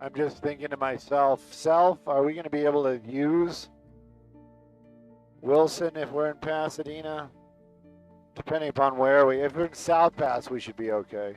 I'm just thinking to myself, are we going to be able to use Wilson if we're in Pasadena? Depending upon where if we're in South Pass, we should be okay.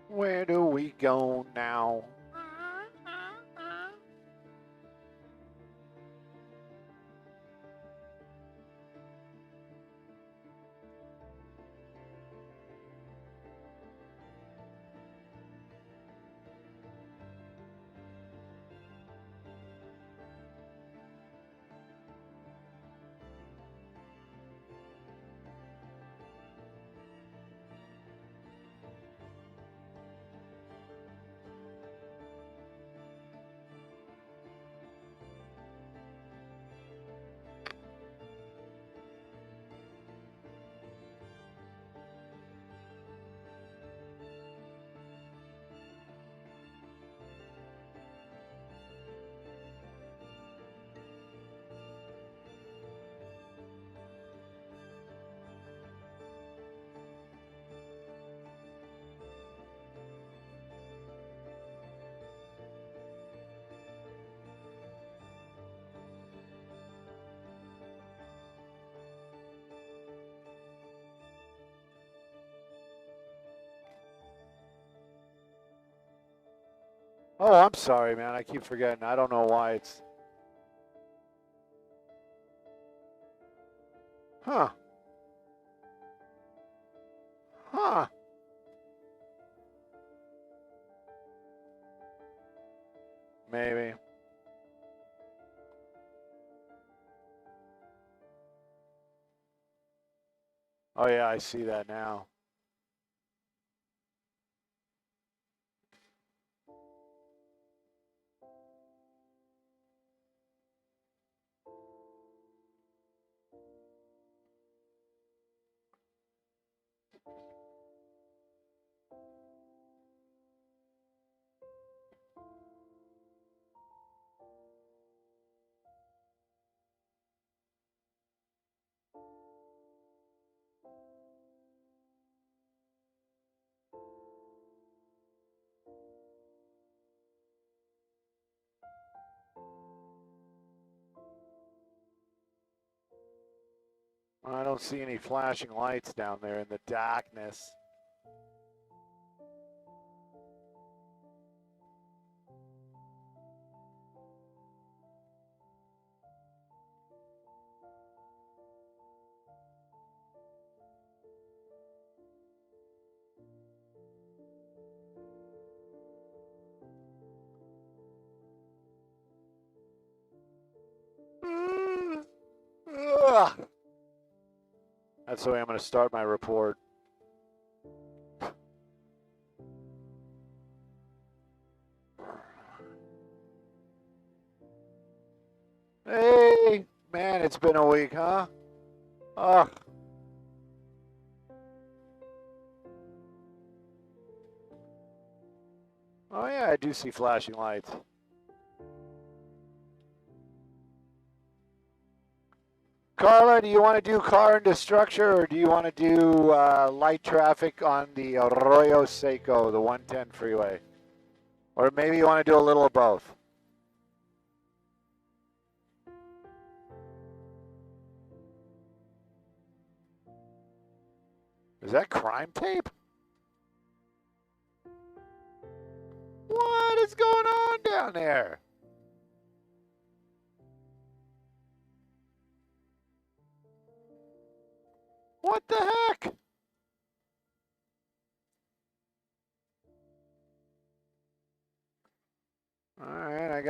Where do we go now? Oh, I'm sorry, man. I keep forgetting. I don't know why it's... Huh. Huh. Maybe. Oh, yeah, I see that now. I don't see any flashing lights down there in the darkness. That's the way I'm going to start my report. Hey, man, it's been a week, huh? Oh. Oh, yeah, I do see flashing lights. Carla, do you want to do car into structure, or do you want to do light traffic on the Arroyo Seco, the 110 freeway? Or maybe you want to do a little of both? Is that crime tape? What is going on down there? What the heck? All right, I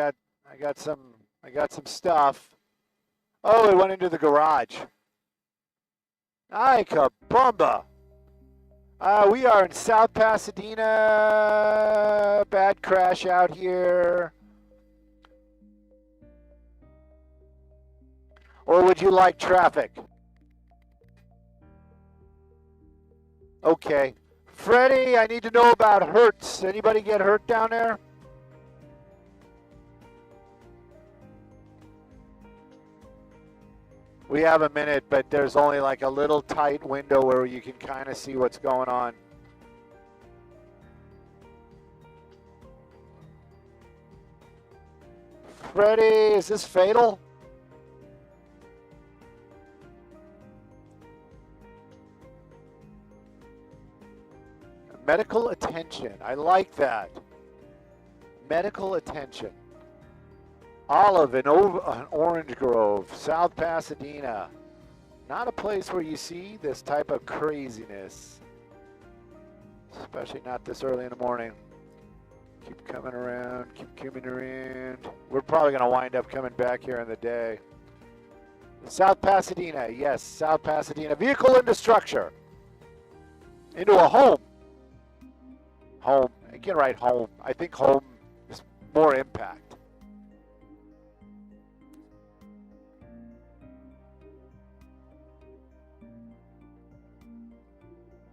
got some stuff. Oh, it went into the garage. Ay, kabumba. We are in South Pasadena. Bad crash out here. Or would you like traffic? Okay. Freddie, I need to know about hurts. Anybody get hurt down there? We have a minute, but there's only like a little tight window where you can kind of see what's going on. Freddie, is this fatal? Medical attention. I like that. Medical attention. Olive in Orange Grove, South Pasadena. Not a place where you see this type of craziness. Especially not this early in the morning. Keep coming around, keep coming around. We're probably going to wind up coming back here in the day. South Pasadena, yes, South Pasadena. Vehicle into structure. Into a home. Home. I can write home. I think home is more impact.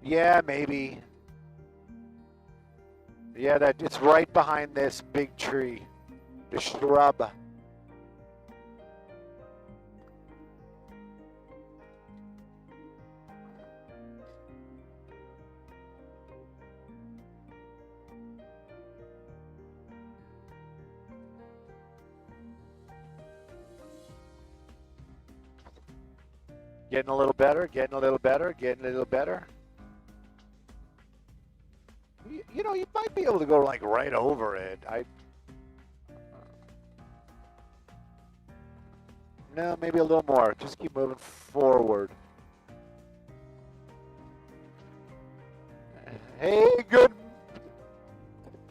Yeah, maybe. Yeah, that it's right behind this big tree, the shrub. Getting a little better, getting a little better, getting a little better. You know, you might be able to go like right over it. No, maybe a little more. Just keep moving forward. Hey, good.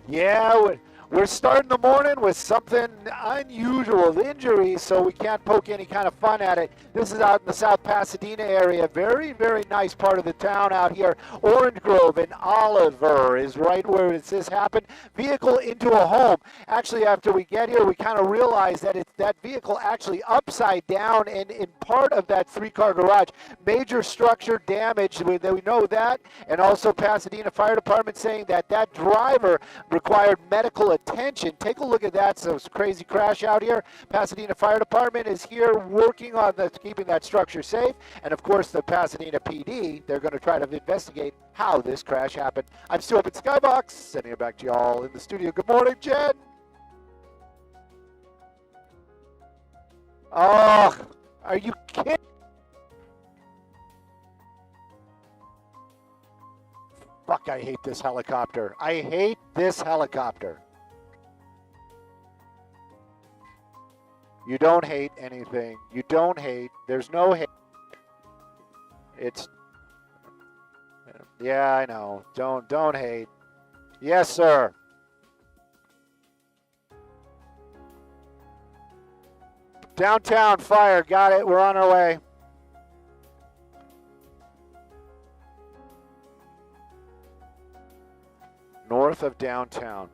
Yeah, we're starting the morning with something unusual, injury, so we can't poke any kind of fun at it. This is out in the South Pasadena area. Very, very nice part of the town out here. Orange Grove and Oliver is right where this happened. Vehicle into a home. Actually, after we get here, we kind of realize that it's that vehicle actually upside down and in part of that three-car garage. Major structure damage. We know that. And also Pasadena Fire Department saying that that driver required medical attention. Take a look at that. So it's a crazy crash out here. Pasadena Fire Department is here working on keeping that structure safe. And of course, the Pasadena PD, they're going to try to investigate how this crash happened. I'm Stu up at Skybox, sending it back to y'all in the studio. Good morning, Jen. Oh, are you kidding? fuck, I hate this helicopter. I hate this helicopter. You don't hate anything. You don't hate. There's no hate. It's, yeah, I know. Don't hate. Yes, sir. Downtown fire. Got it. We're on our way. North of downtown.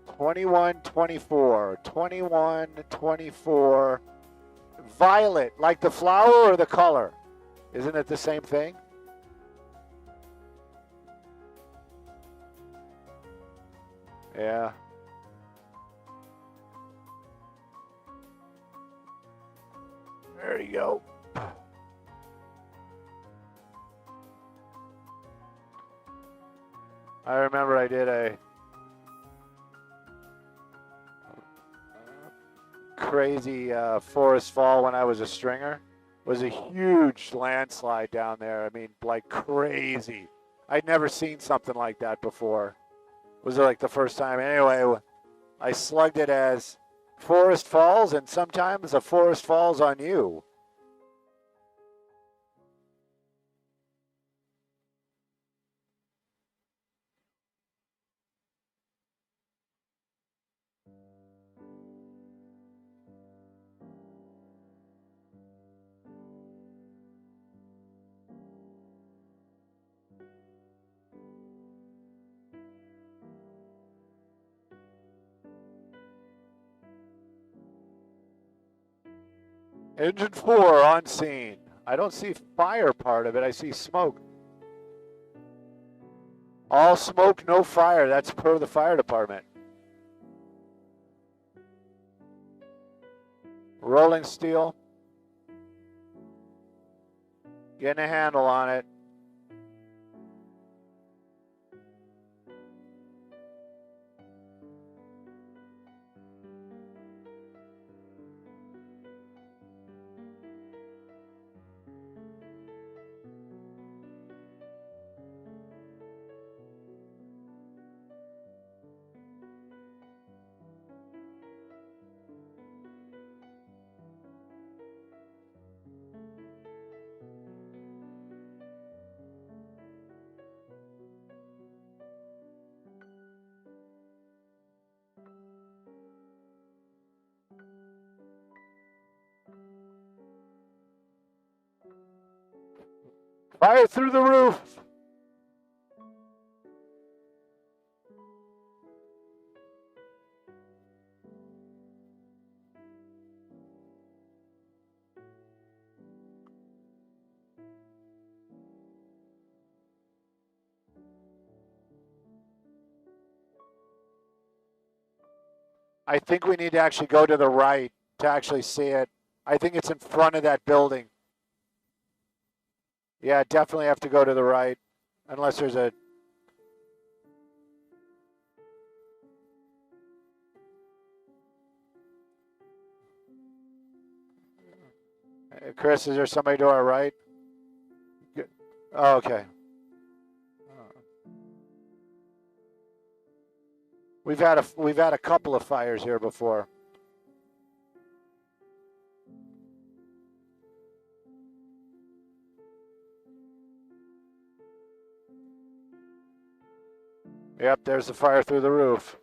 $21.24. Violet, like the flower or the color? Isn't it the same thing? Yeah. There you go. I remember I did a crazy forest fall when I was a stringer. It was a huge landslide down there. I mean, like crazy. I'd never seen something like that before. It was like the first time. Anyway, I slugged it as forest falls, and sometimes a forest falls on you. Engine 4 on scene. I don't see fire part of it. I see smoke. All smoke, no fire. That's per the fire department. Rolling steel. Getting a handle on it. Fire through the roof. I think we need to actually go to the right to actually see it. I think it's in front of that building. Yeah, definitely have to go to the right, unless there's a... Chris, is there somebody to our right? Oh, okay. We've had a couple of fires here before. Yep, there's the fire through the roof.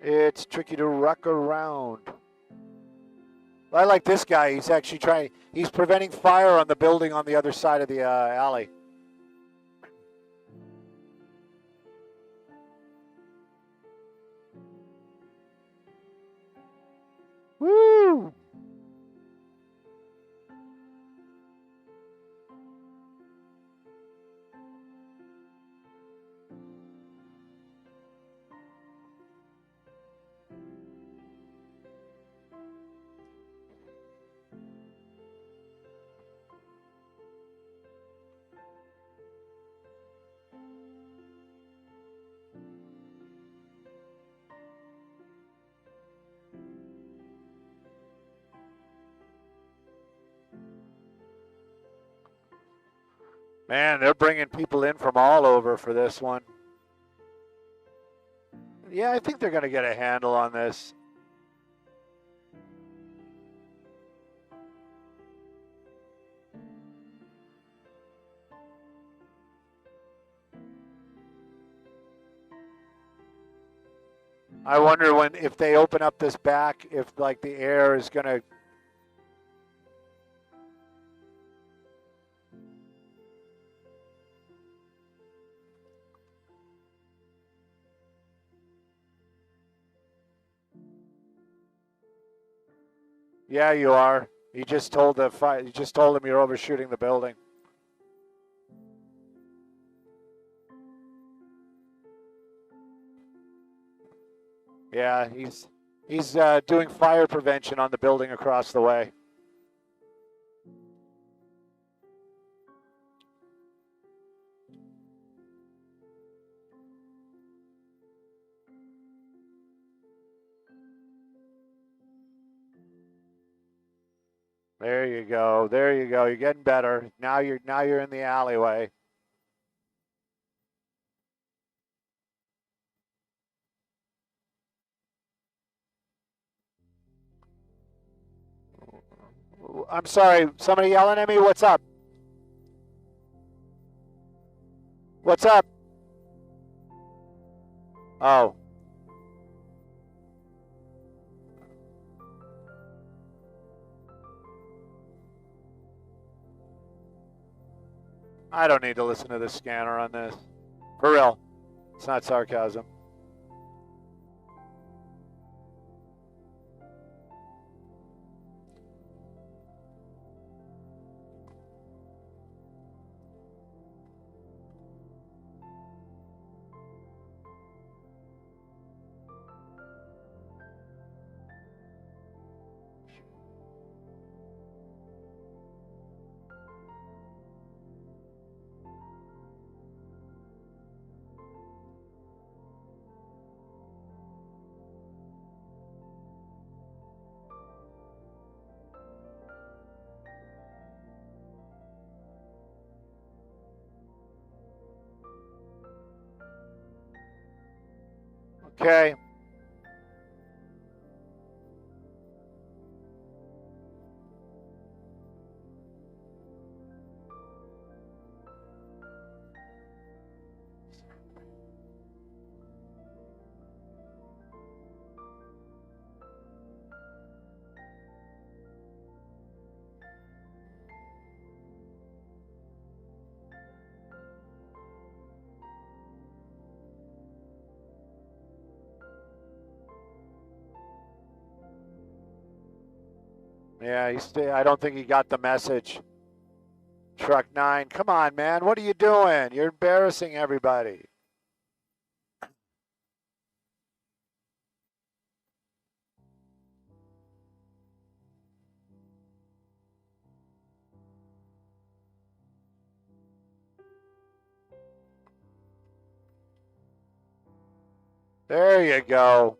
It's tricky to rock around. I like this guy. He's actually he's preventing fire on the building on the other side of the alley. Man, they're bringing people in from all over for this one. Yeah, I think they're going to get a handle on this. I wonder if they open up this back, if like the air is going to. Yeah, you are. You just told you just told him you're overshooting the building. Yeah, he's doing fire prevention on the building across the way. There you go. There you go. You're getting better. Now you're in the alleyway. I'm sorry. Somebody yelling at me? What's up? What's up? Oh. I don't need to listen to the scanner on this. For real. It's not sarcasm. Okay. Yeah, I don't think he got the message. Truck 9, come on, man. What are you doing? You're embarrassing everybody. There you go.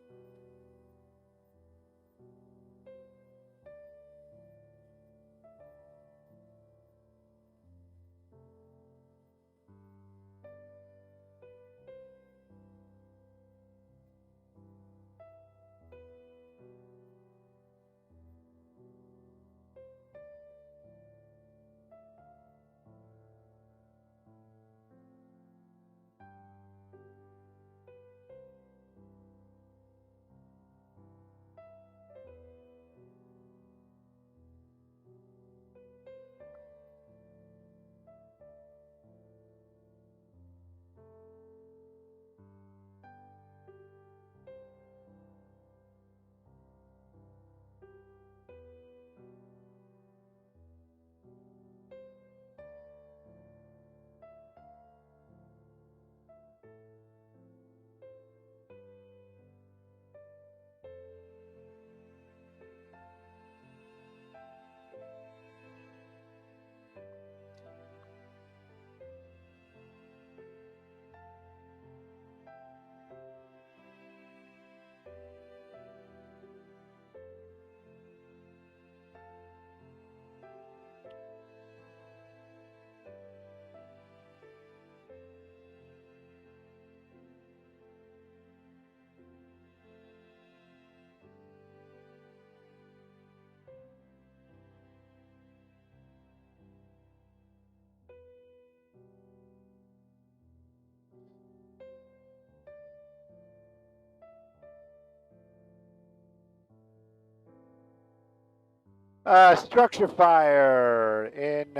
Structure fire in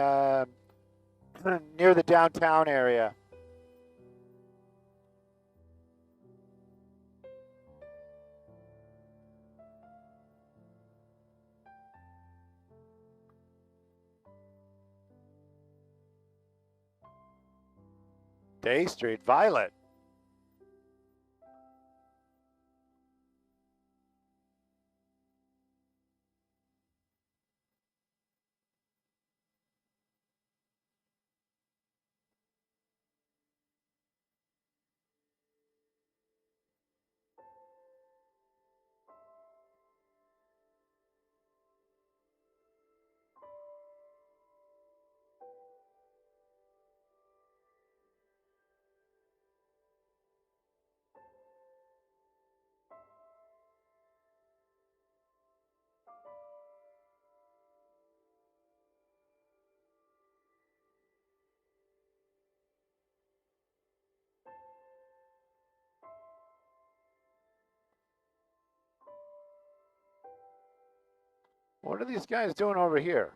near the downtown area. Day Street, Violet. What are these guys doing over here?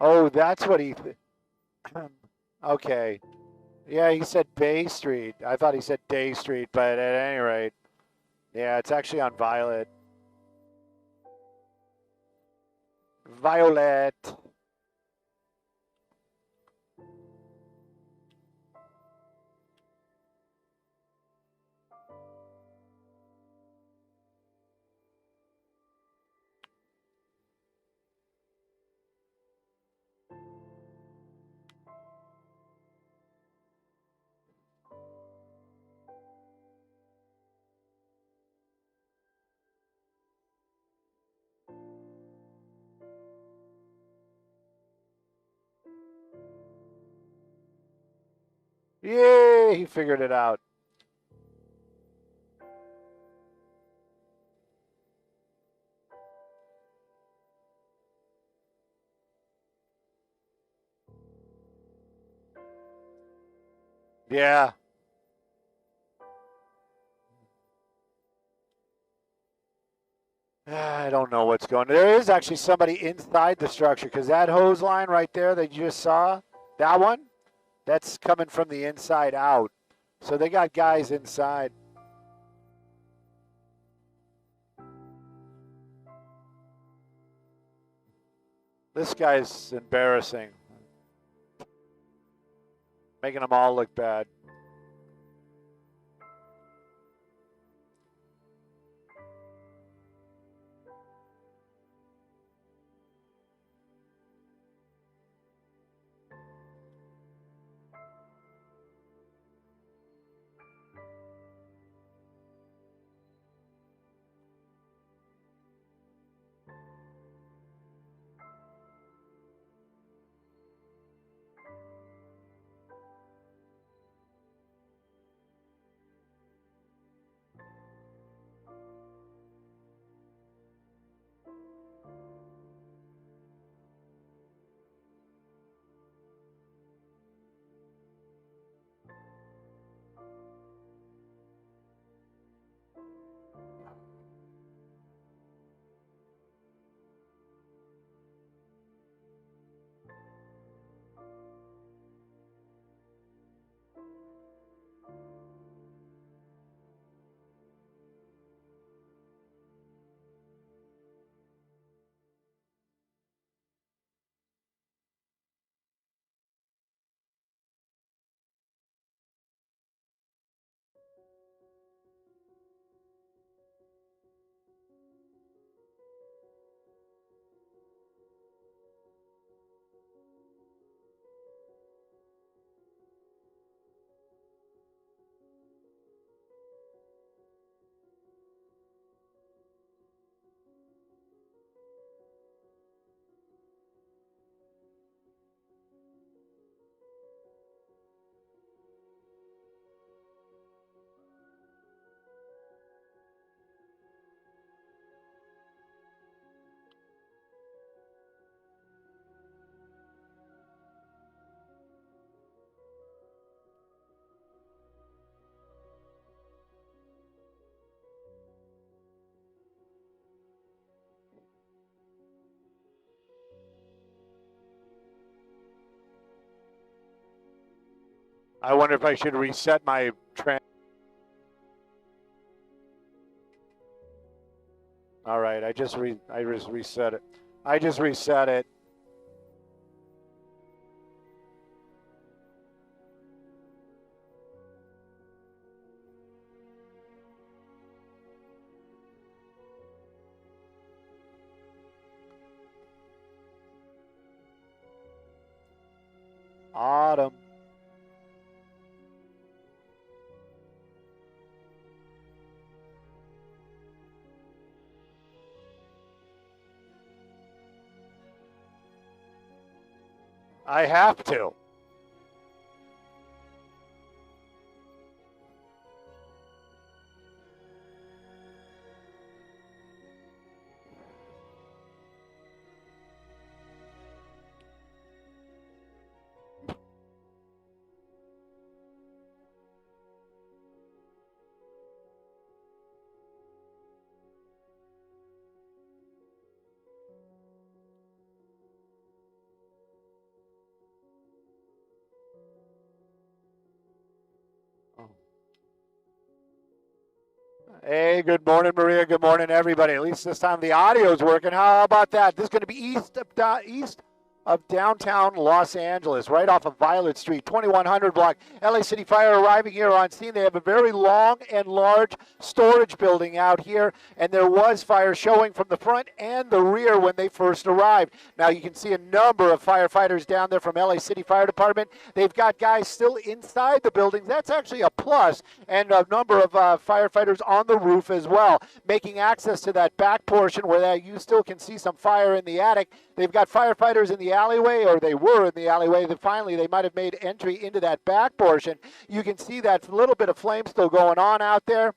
Oh, that's what he. Okay. Yeah, he said Bay Street. I thought he said Day Street, but at any rate, yeah, it's actually on Violet. Violet. Yay, he figured it out. Yeah. I don't know what's going on. There is actually somebody inside the structure because that hose line right there that you just saw, that one, that's coming from the inside out. So they got guys inside. This guy's embarrassing, making them all look bad. I wonder if I should reset my All right, I just reset it. I just reset it. Autumn. I have to. Hey, good morning, Maria. Good morning, everybody. At least this time the audio is working. How about that? This is going to be east of downtown Los Angeles, right off of Violet Street, 2100 block. LA City Fire arriving here on scene. They have a very long and large storage building out here, and there was fire showing from the front and the rear when they first arrived. Now you can see a number of firefighters down there from LA City Fire Department. They've got guys still inside the buildings. That's actually a plus, and a number of firefighters on the roof as well, making access to that back portion where you still can see some fire in the attic. They've got firefighters in the alleyway, or they were in the alleyway. Then finally, they might have made entry into that back portion. You can see that little bit of flame still going on out there.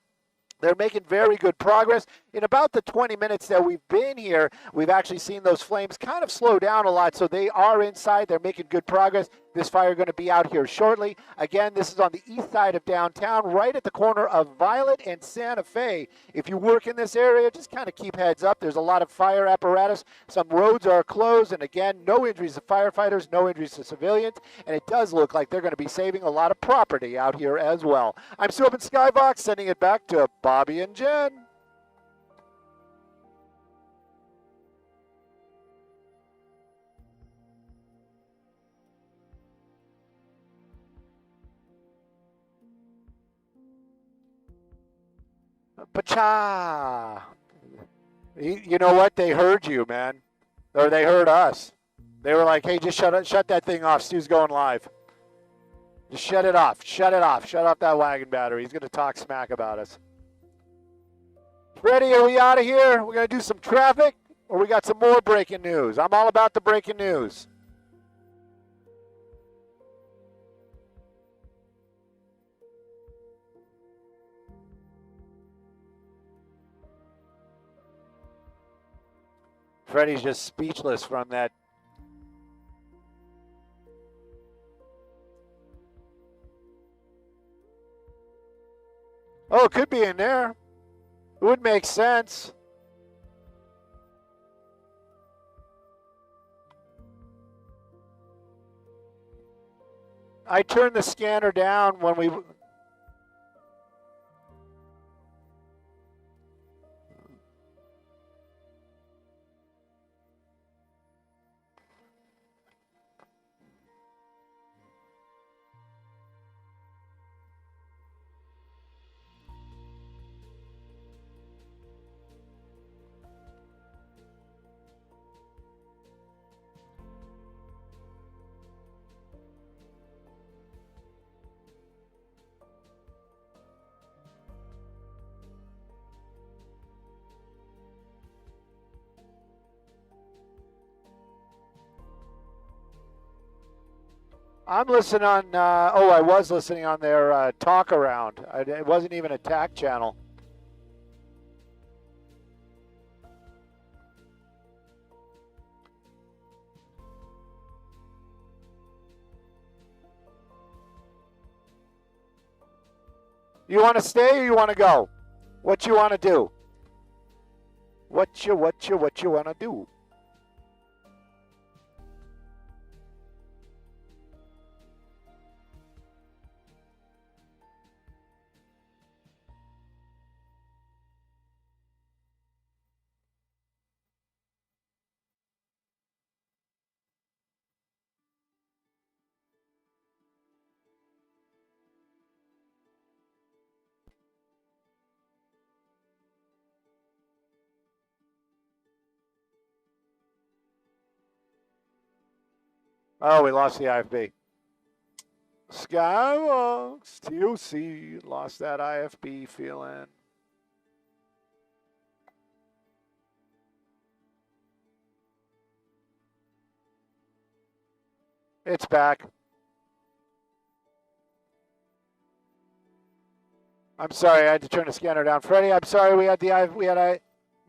They're making very good progress. In about the 20 minutes that we've been here, we've actually seen those flames kind of slow down a lot, so they are inside. They're making good progress. This fire going to be out here shortly. Again, this is on the east side of downtown, right at the corner of Violet and Santa Fe. If you work in this area, just kind of keep heads up. There's a lot of fire apparatus. Some roads are closed, and again, no injuries to firefighters, no injuries to civilians, and it does look like they're going to be saving a lot of property out here as well. I'm Stu up in Skybox, sending it back to Bobby and Jen. Pacha. You know what? They heard you, man. Or they heard us. They were like, hey, just shut that thing off. Stu's going live. Just shut it off. Shut it off. Shut off that wagon battery. He's going to talk smack about us. Freddie, are we out of here? We're going to do some traffic, or we got some more breaking news? I'm all about the breaking news. Freddie's just speechless from that. Oh, it could be in there. It would make sense. I turned the scanner down when we... I'm listening on, I was listening on their talk around. It wasn't even a TAC channel. You want to stay or you want to go? What you want to do? What you want to do? Oh, we lost the IFB. Skywalks, TOC, lost that IFB feeling. It's back. I'm sorry, I had to turn the scanner down. Freddie, I'm sorry, we had no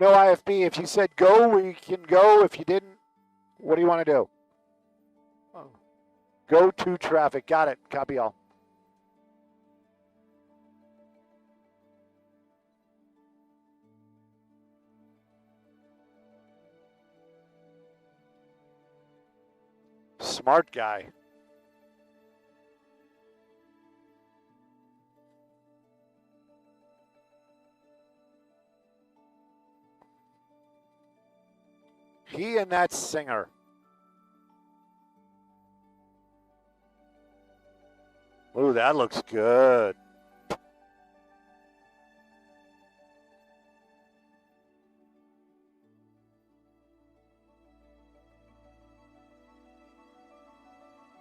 IFB. If you said go, we can go. If you didn't, what do you want to do? Oh. Go to traffic. Got it. Copy all. Smart guy. He and that singer. Ooh, that looks good.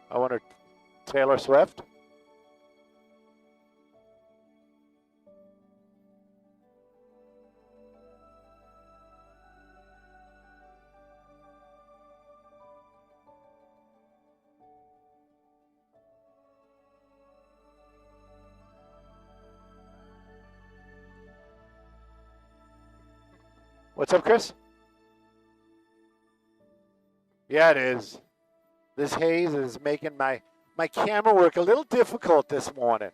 I wonder, Taylor Swift? What's up, Chris? Yeah, it is. This haze is making my camera work a little difficult this morning.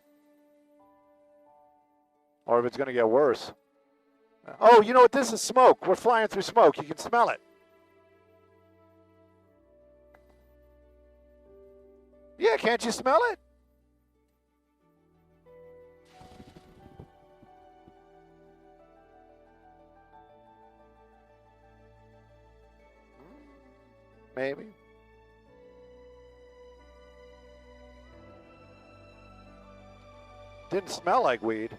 Or if it's going to get worse. Oh, you know what? This is smoke. We're flying through smoke. You can smell it. Yeah, can't you smell it? Maybe. Didn't smell like weed.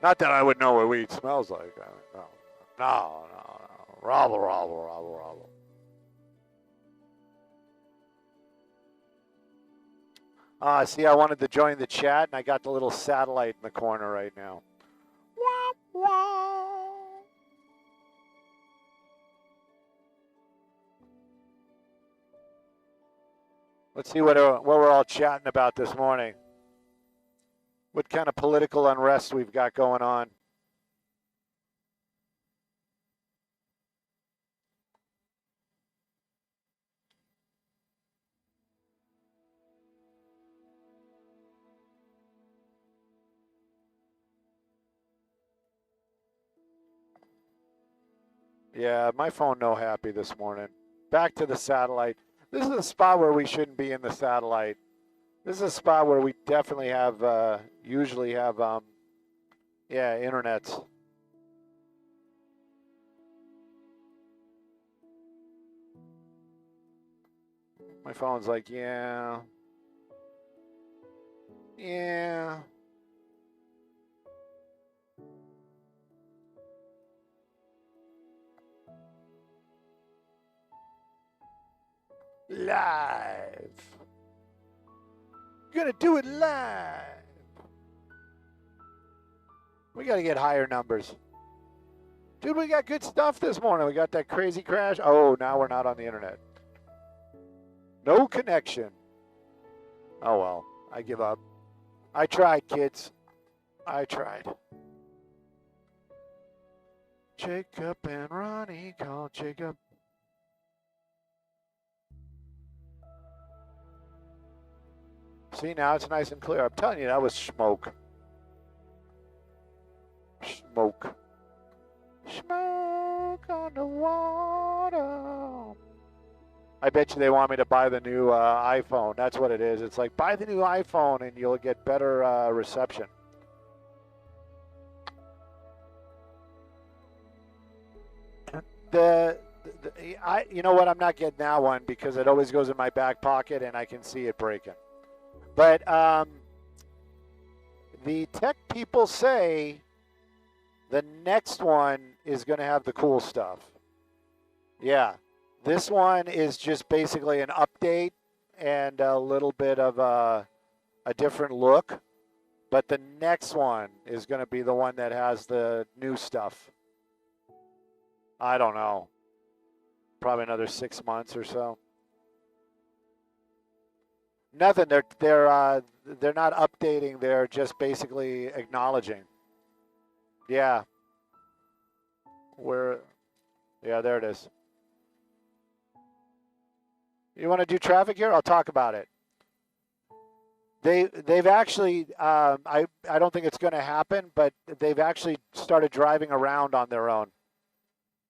Not that I would know what weed smells like. No. Robble. See, I wanted to join the chat, and I got the little satellite in the corner right now. Wah, wah. Let's see what we're all chatting about this morning. What kind of political unrest we've got going on. Yeah, my phone no happy this morning. Back to the satellite. This is a spot where we shouldn't be in the satellite. This is a spot where we definitely have, usually have, internets. My phone's like, yeah. Live. Gonna do it live. We gotta get higher numbers. Dude, we got good stuff this morning. We got that crazy crash. Oh, now we're not on the internet. No connection. Oh, well, I give up. I tried, kids. I tried. Jacob and Ronnie call Jacob. See, now it's nice and clear. I'm telling you, that was smoke. Smoke. Smoke on the water. I bet you they want me to buy the new iPhone. That's what it is. It's like, buy the new iPhone and you'll get better reception. You know what? I'm not getting that one because it always goes in my back pocket and I can see it breaking. But the tech people say the next one is going to have the cool stuff. Yeah. This one is just basically an update and a little bit of a different look. But the next one is going to be the one that has the new stuff. I don't know. Probably another 6 months or so. Nothing. They're not updating. They're just basically acknowledging. Yeah. Where? Yeah, there it is. You want to do traffic here? I'll talk about it. They've actually I don't think it's going to happen, but they've actually started driving around on their own.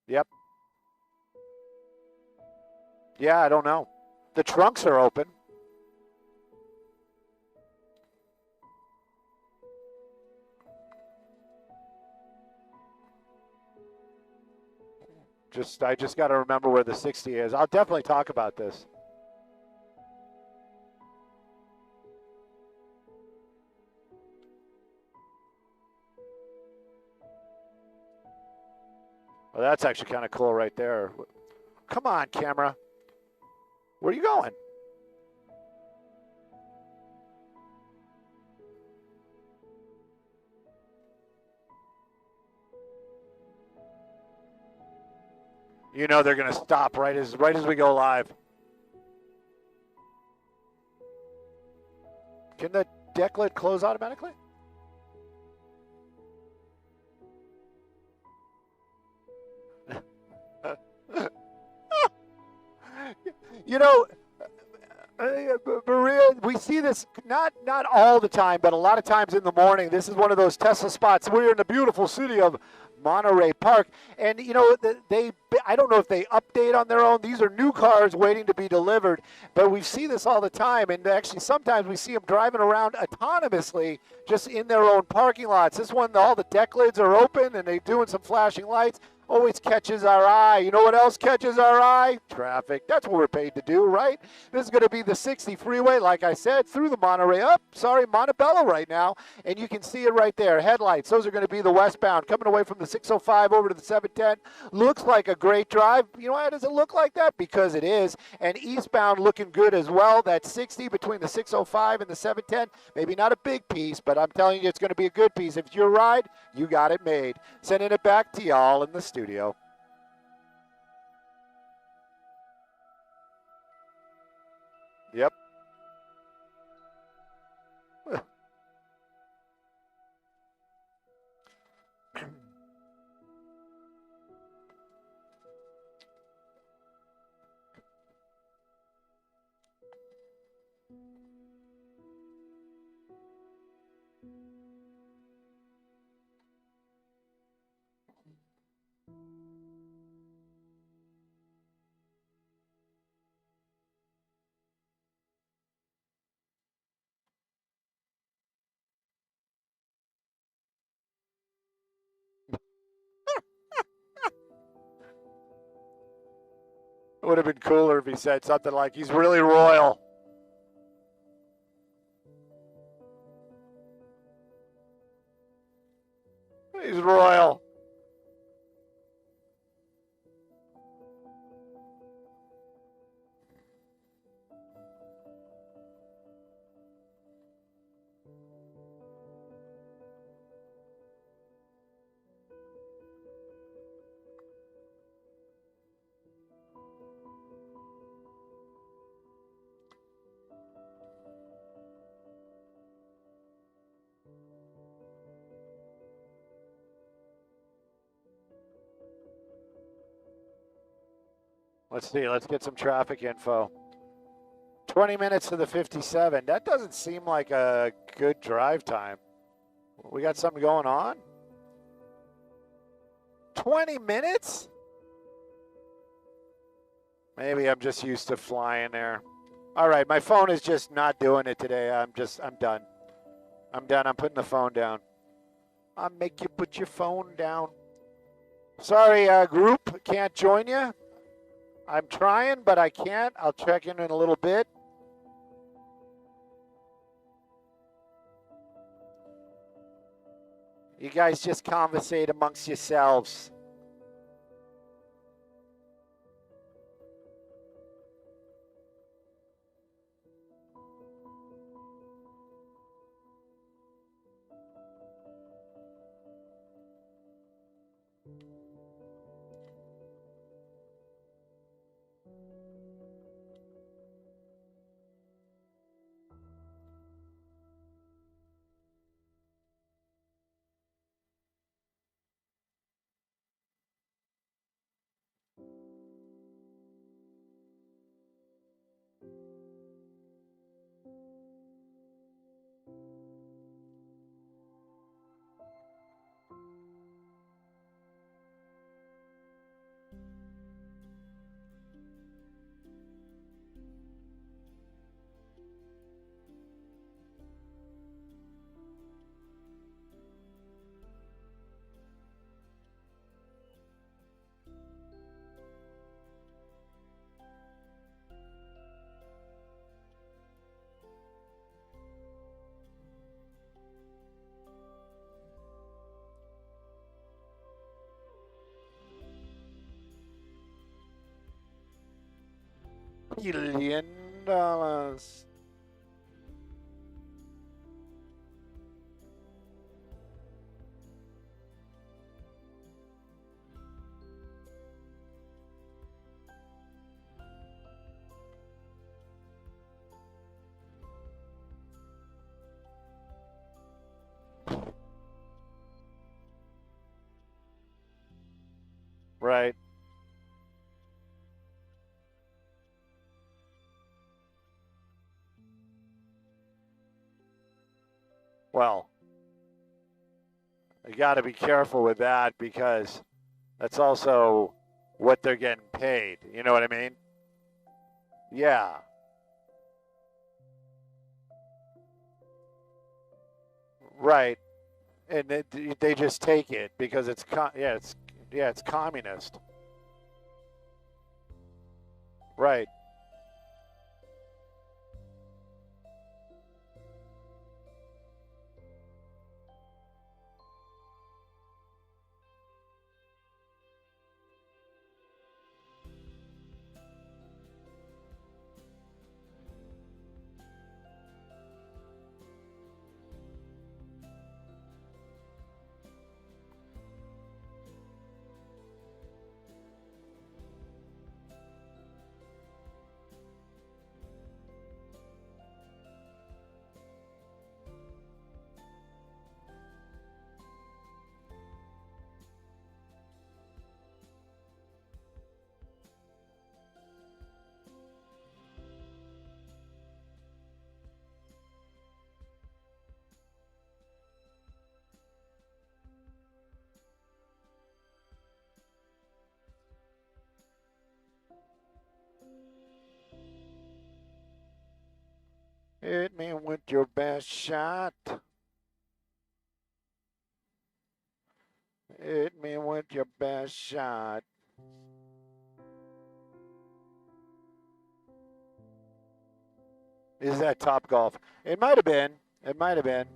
Yep. Yeah, I don't know. The trunks are open. I just got to remember where the 60 is. I'll definitely talk about this. Well, that's actually kind of cool right there. Come on, camera. Where are you going? You know they're going to stop right as we go live. Can the deck lid close automatically? You know, Maria, we see this not all the time, but a lot of times in the morning. This is one of those Tesla spots. We're in the beautiful city of Monterey Park, and you know I don't know if they update on their own. These are new cars waiting to be delivered, but we see this all the time, and actually sometimes we see them driving around autonomously just in their own parking lots. This one, all the deck lids are open, and they're doing some flashing lights. Always catches our eye. You know what else catches our eye? Traffic. That's what we're paid to do, right? This is going to be the 60 freeway, like I said, through the Montebello right now, and you can see it right there. Headlights, those are going to be the westbound, coming away from the 605 over to the 710. Looks like a great drive. You know why does it look like that? Because it is. And eastbound looking good as well. That 60 between the 605 and the 710, maybe not a big piece, but I'm telling you it's going to be a good piece. If it's your ride, you got it made. Sending it back to y'all in the studio. Yep. It would have been cooler if he said something like, he's really royal. He's royal. Let's see. Let's get some traffic info. 20 minutes to the 57. That doesn't seem like a good drive time. We got something going on? 20 minutes? Maybe I'm just used to flying there. All right, my phone is just not doing it today. I'm done. I'm done. I'm putting the phone down. I'll make you put your phone down. Sorry, group, can't join you. I'm trying, but I can't. I'll check in a little bit. You guys just conversate amongst yourselves. $1 billion. Right. Well, you got to be careful with that because that's also what they're getting paid. You know what I mean? Yeah. Right. And they just take it because it's communist. Right. Hit me with your best shot. Hit me with your best shot. Is that Top Golf? It might have been. It might have been.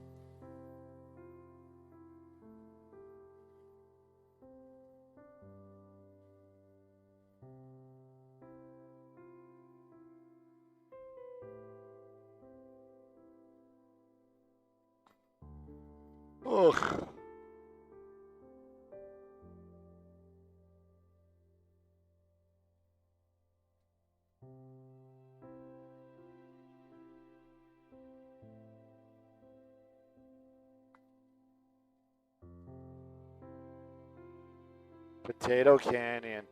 Ugh. Potato Canyon.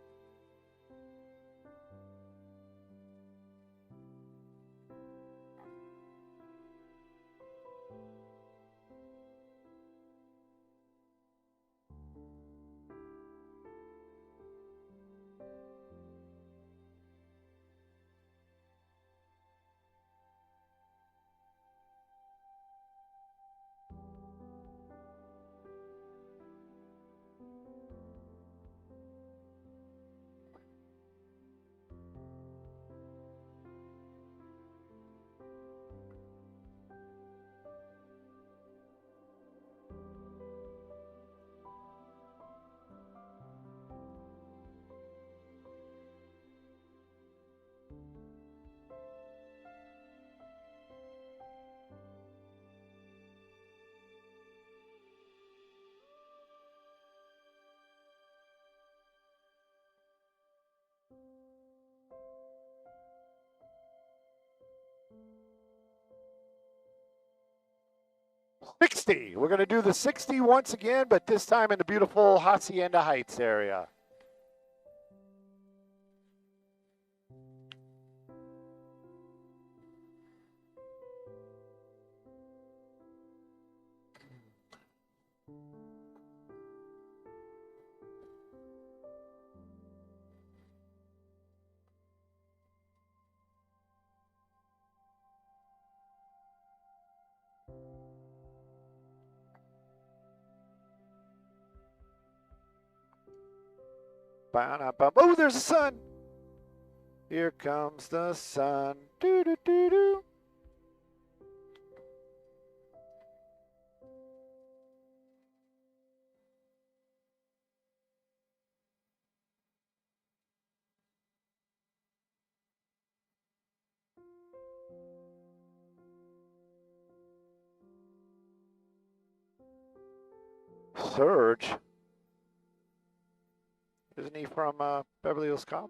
$60. We're going to do the 60 once again, but this time in the beautiful Hacienda Heights area. Oh, there's the sun. Here comes the sun. Doo doo doo doo. Surge. Isn't he from Beverly Hills Cop?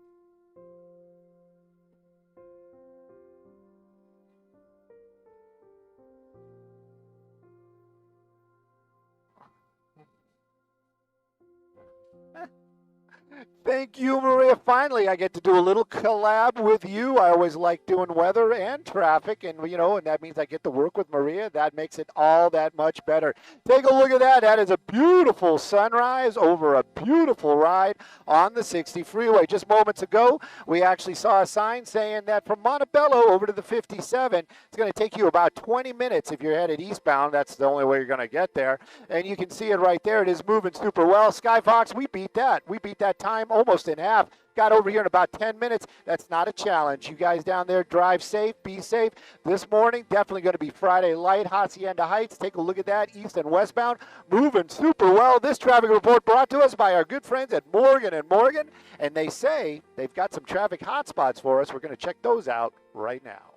Thank you, Maria. Finally, I get to do a little collab with you. I always like doing weather and traffic, and and that means I get to work with Maria. That makes it all that much better. Take a look at that. That is a beautiful sunrise over a beautiful ride on the 60 freeway. Just moments ago, we actually saw a sign saying that from Montebello over to the 57, it's going to take you about 20 minutes if you're headed eastbound. That's the only way you're going to get there. And you can see it right there. It is moving super well. Sky Fox, we beat that. We beat that time almost in half. Got over here in about 10 minutes. That's not a challenge. You guys down there, drive safe, be safe. This morning, definitely going to be Friday light, Hacienda Heights. Take a look at that, east and westbound. Moving super well. This traffic report brought to us by our good friends at Morgan & Morgan. And they say they've got some traffic hotspots for us. We're going to check those out right now.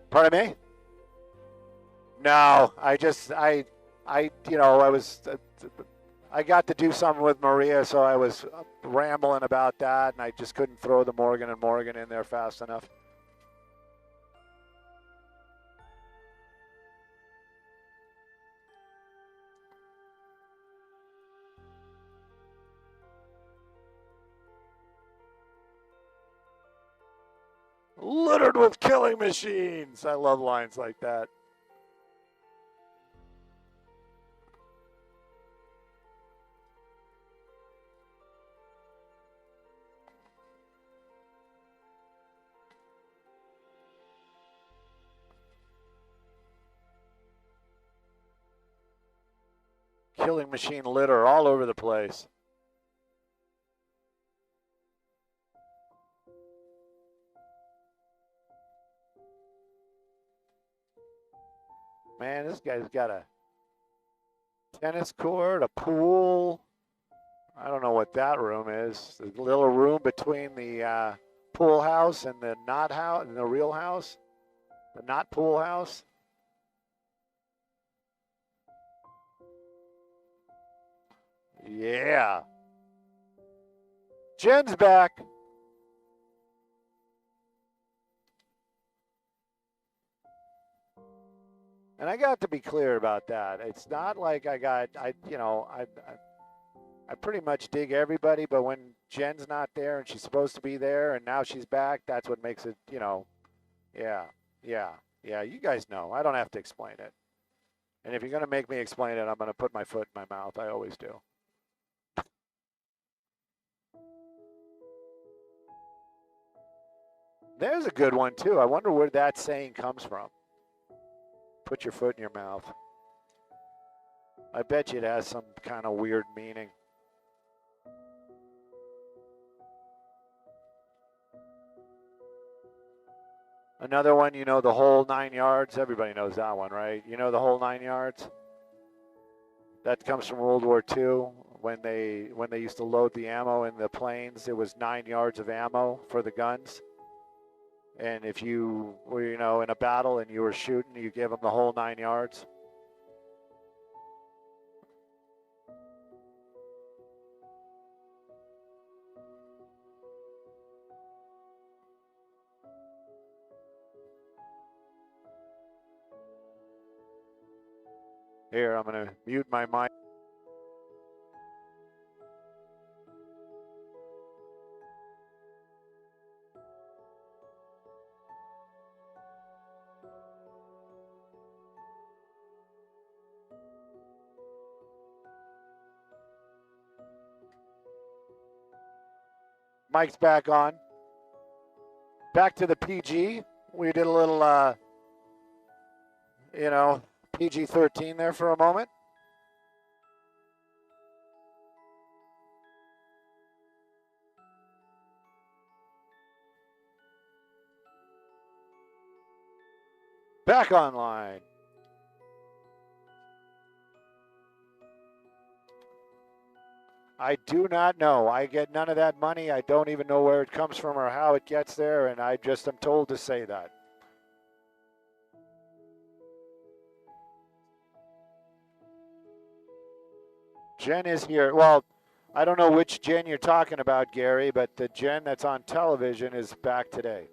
Pardon me? No, I got to do something with Maria, so I was rambling about that, and I just couldn't throw the Morgan & Morgan in there fast enough. Littered with killing machines. I love lines like that. Killing machine litter all over the place. Man, this guy's got a tennis court, a pool. I don't know what that room is. The little room between the pool house and the not house and the real house. The not pool house. Yeah. Jen's back. And I got to be clear about that. It's not like I pretty much dig everybody, but when Jen's not there and she's supposed to be there and now she's back, that's what makes it, yeah, you guys know. I don't have to explain it. And if you're going to make me explain it, I'm going to put my foot in my mouth. I always do. There's a good one, too. I wonder where that saying comes from. Put your foot in your mouth. I bet you it has some kind of weird meaning. Another one, the whole 9 yards. Everybody knows that one, right? You know the whole 9 yards? That comes from World War II. When they used to load the ammo in the planes, it was 9 yards of ammo for the guns. And if you were, in a battle and you were shooting, you give them the whole 9 yards. Here, I'm going to mute my mic. Mic's back on. Back to the PG. We did a little, PG-13 there for a moment. Back online. I do not know. I get none of that money. I don't even know where it comes from or how it gets there, and I just am told to say that. Jen is here. Well, I don't know which Jen you're talking about, Gary, but the Jen that's on television is back today.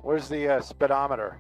Where's the speedometer?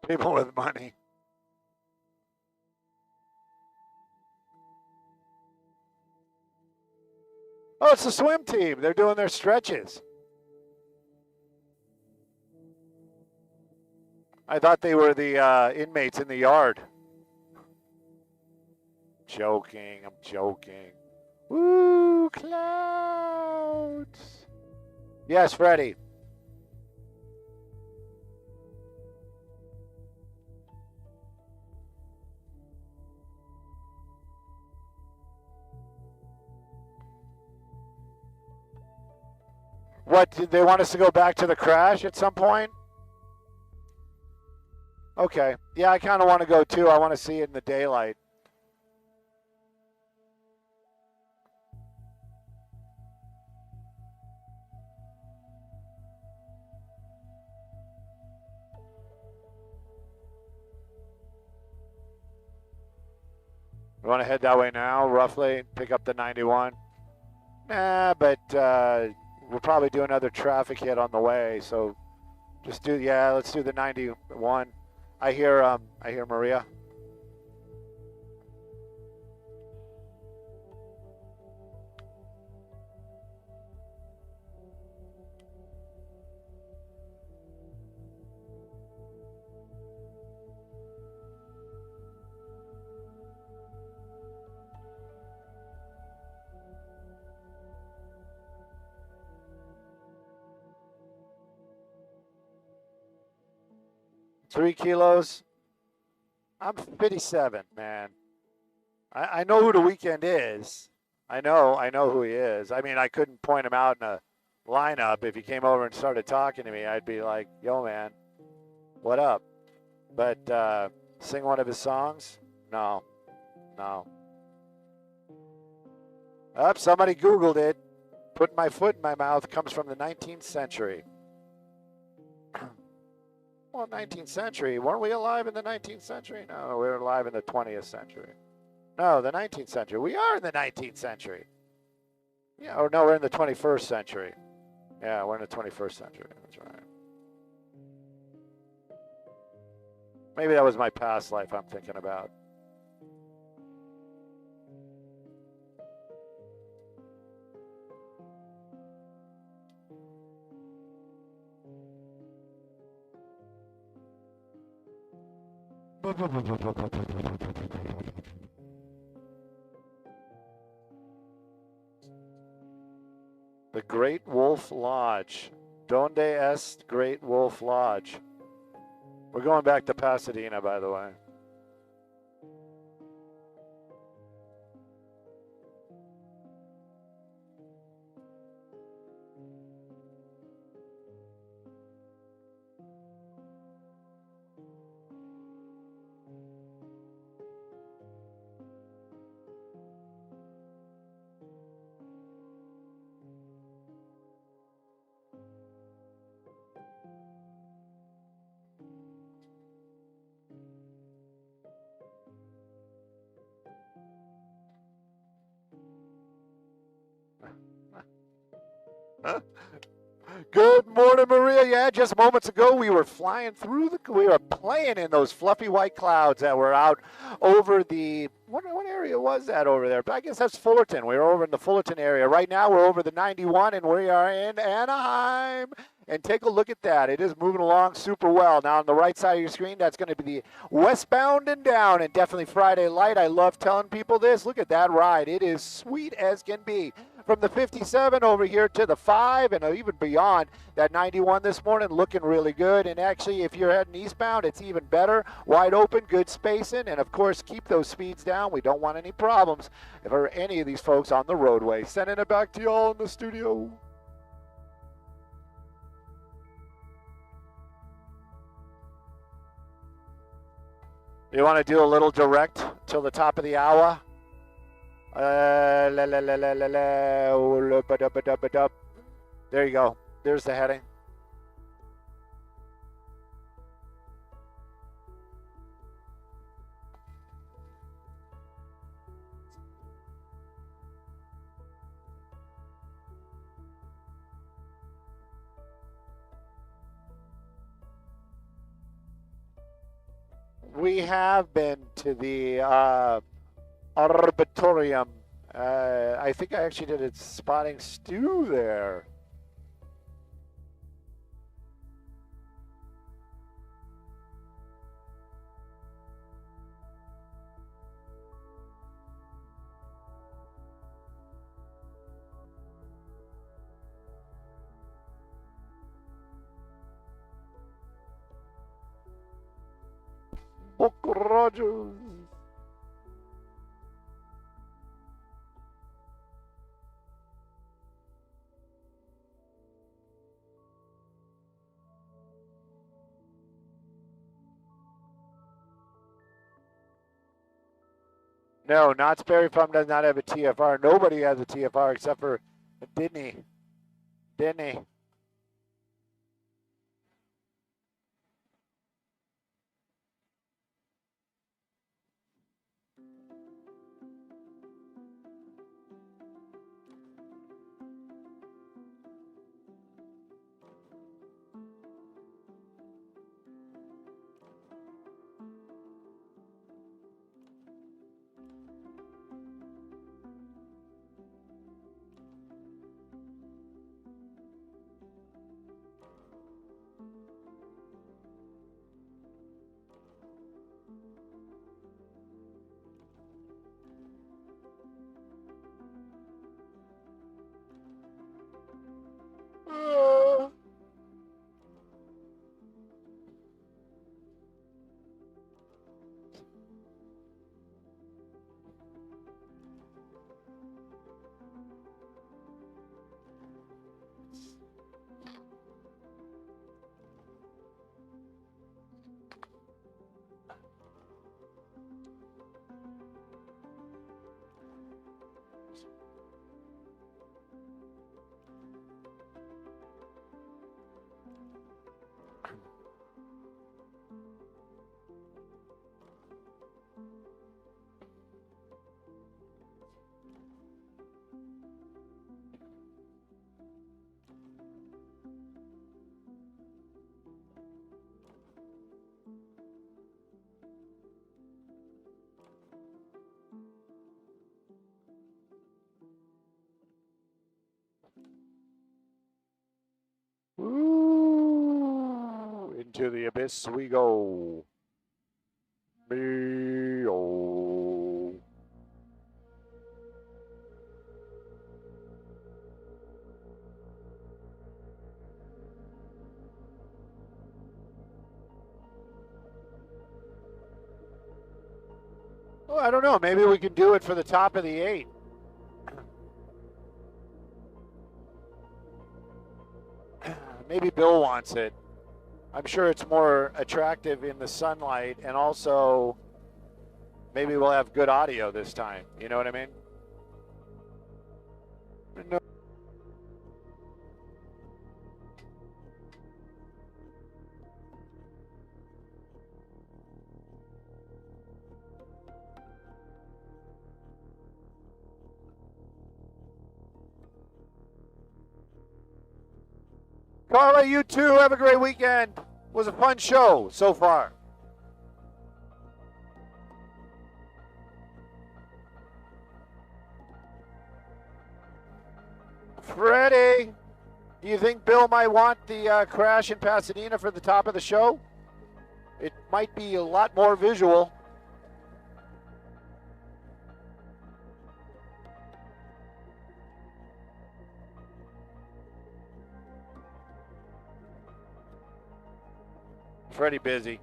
People with money. Oh, it's the swim team. They're doing their stretches. I thought they were the inmates in the yard. Joking, I'm joking. Woo, clouds. Yes, Freddie. What, did they want us to go back to the crash at some point? Okay. Yeah, I kind of want to go too. I want to see it in the daylight. We want to head that way now, roughly, pick up the 91? Nah, but we'll probably do another traffic hit on the way, so just do, yeah, let's do the 91. I hear Maria. Three kilos. I'm 57, man. I know who the Weekend is. I know who he is. I mean, I couldn't point him out in a lineup. If he came over and started talking to me, I'd be like, yo, man, what up? But sing one of his songs? No. Somebody Googled it. Put my foot in my mouth comes from the 19th century. Well, 19th century. Weren't we alive in the 19th century? No, we were alive in the 20th century. No, the 19th century. We are in the 19th century. Yeah, or no, we're in the 21st century. Yeah, we're in the 21st century. That's right. Maybe that was my past life I'm thinking about. The Great Wolf Lodge. Donde est Great Wolf Lodge? We're going back to Pasadena, by the way. Good morning, Maria. Yeah, just moments ago we were flying through we were playing in those fluffy white clouds that were out over the, what area was that over there? But I guess that's Fullerton. We were over in the Fullerton area. Right now we're over the 91 and we are in Anaheim. And take a look at that. It is moving along super well. Now on the right side of your screen, that's going to be the westbound and down, and definitely Friday Light. I love telling people this. Look at that ride. It is sweet as can be. From the 57 over here to the 5 and even beyond, that 91 this morning looking really good. And actually, if you're heading eastbound, it's even better. Wide open, good spacing, and of course, keep those speeds down. We don't want any problems for any of these folks on the roadway. Sending it back to y'all in the studio. You want to do a little direct till the top of the hour? There you go. There's the heading. We have been to the Arbitorium. I think I actually did a spotting Stu there. Buck Rogers. No, Knott's Berry Farm does not have a TFR. Nobody has a TFR except for Disney. Into the abyss we go. Me-oh. Well, I don't know. Maybe we can do it for the top of the 8. Maybe Bill wants it. I'm sure it's more attractive in the sunlight, and also maybe we'll have good audio this time. You know what I mean? No. Carla, you too. Have a great weekend. It was a fun show so far. Freddie, do you think Bill might want the crash in Pasadena for the top of the show? It might be a lot more visual. Freddie busy.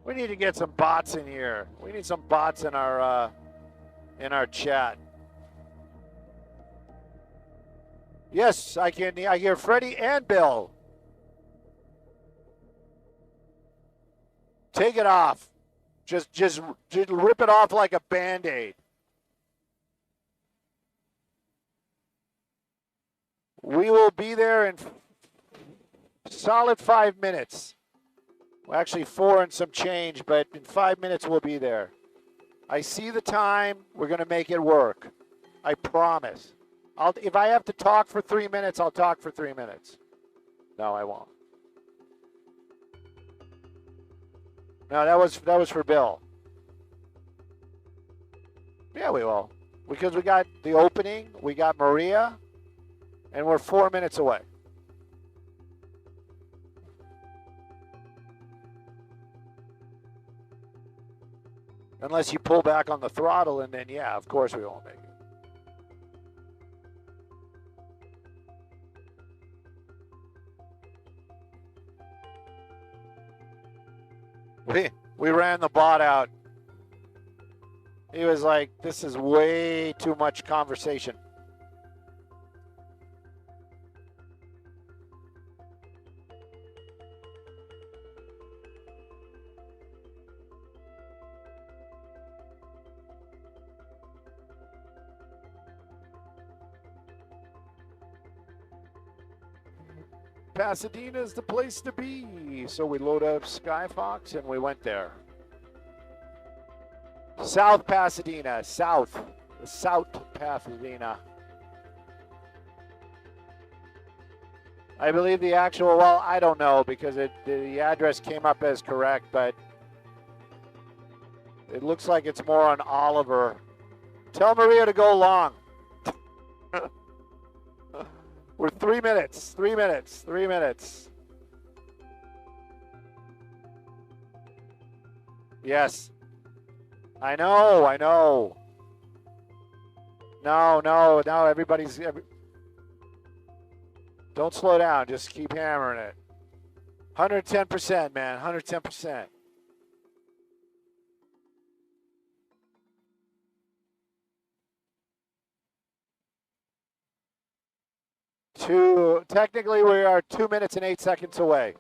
We need to get some bots in here. We need some bots in our chat. Yes, I can. I hear Freddie and Bill. Take it off. Just rip it off like a Band-Aid. We will be there in solid 5 minutes. Well, actually 4 and some change, but in 5 minutes we'll be there. I see the time. We're going to make it work. I promise. If I have to talk for 3 minutes, I'll talk for 3 minutes. No, I won't. No, that was for Bill. Yeah, we will. Because we got the opening, we got Maria, and we're 4 minutes away. Unless you pull back on the throttle, and then, yeah, of course we won't make it. We ran the bot out. He was like, this is way too much conversation. Pasadena is the place to be. So we load up Skyfox and we went there. South Pasadena, South Pasadena. I believe the actual, well, I don't know because the address came up as correct, but it looks like it's more on Oliver. Tell Maria to go long. We're 3 minutes, 3 minutes, 3 minutes. Yes. I know. No, everybody's... Don't slow down, just keep hammering it. 110%, man, 110%. Technically, we are 2 minutes and 8 seconds away.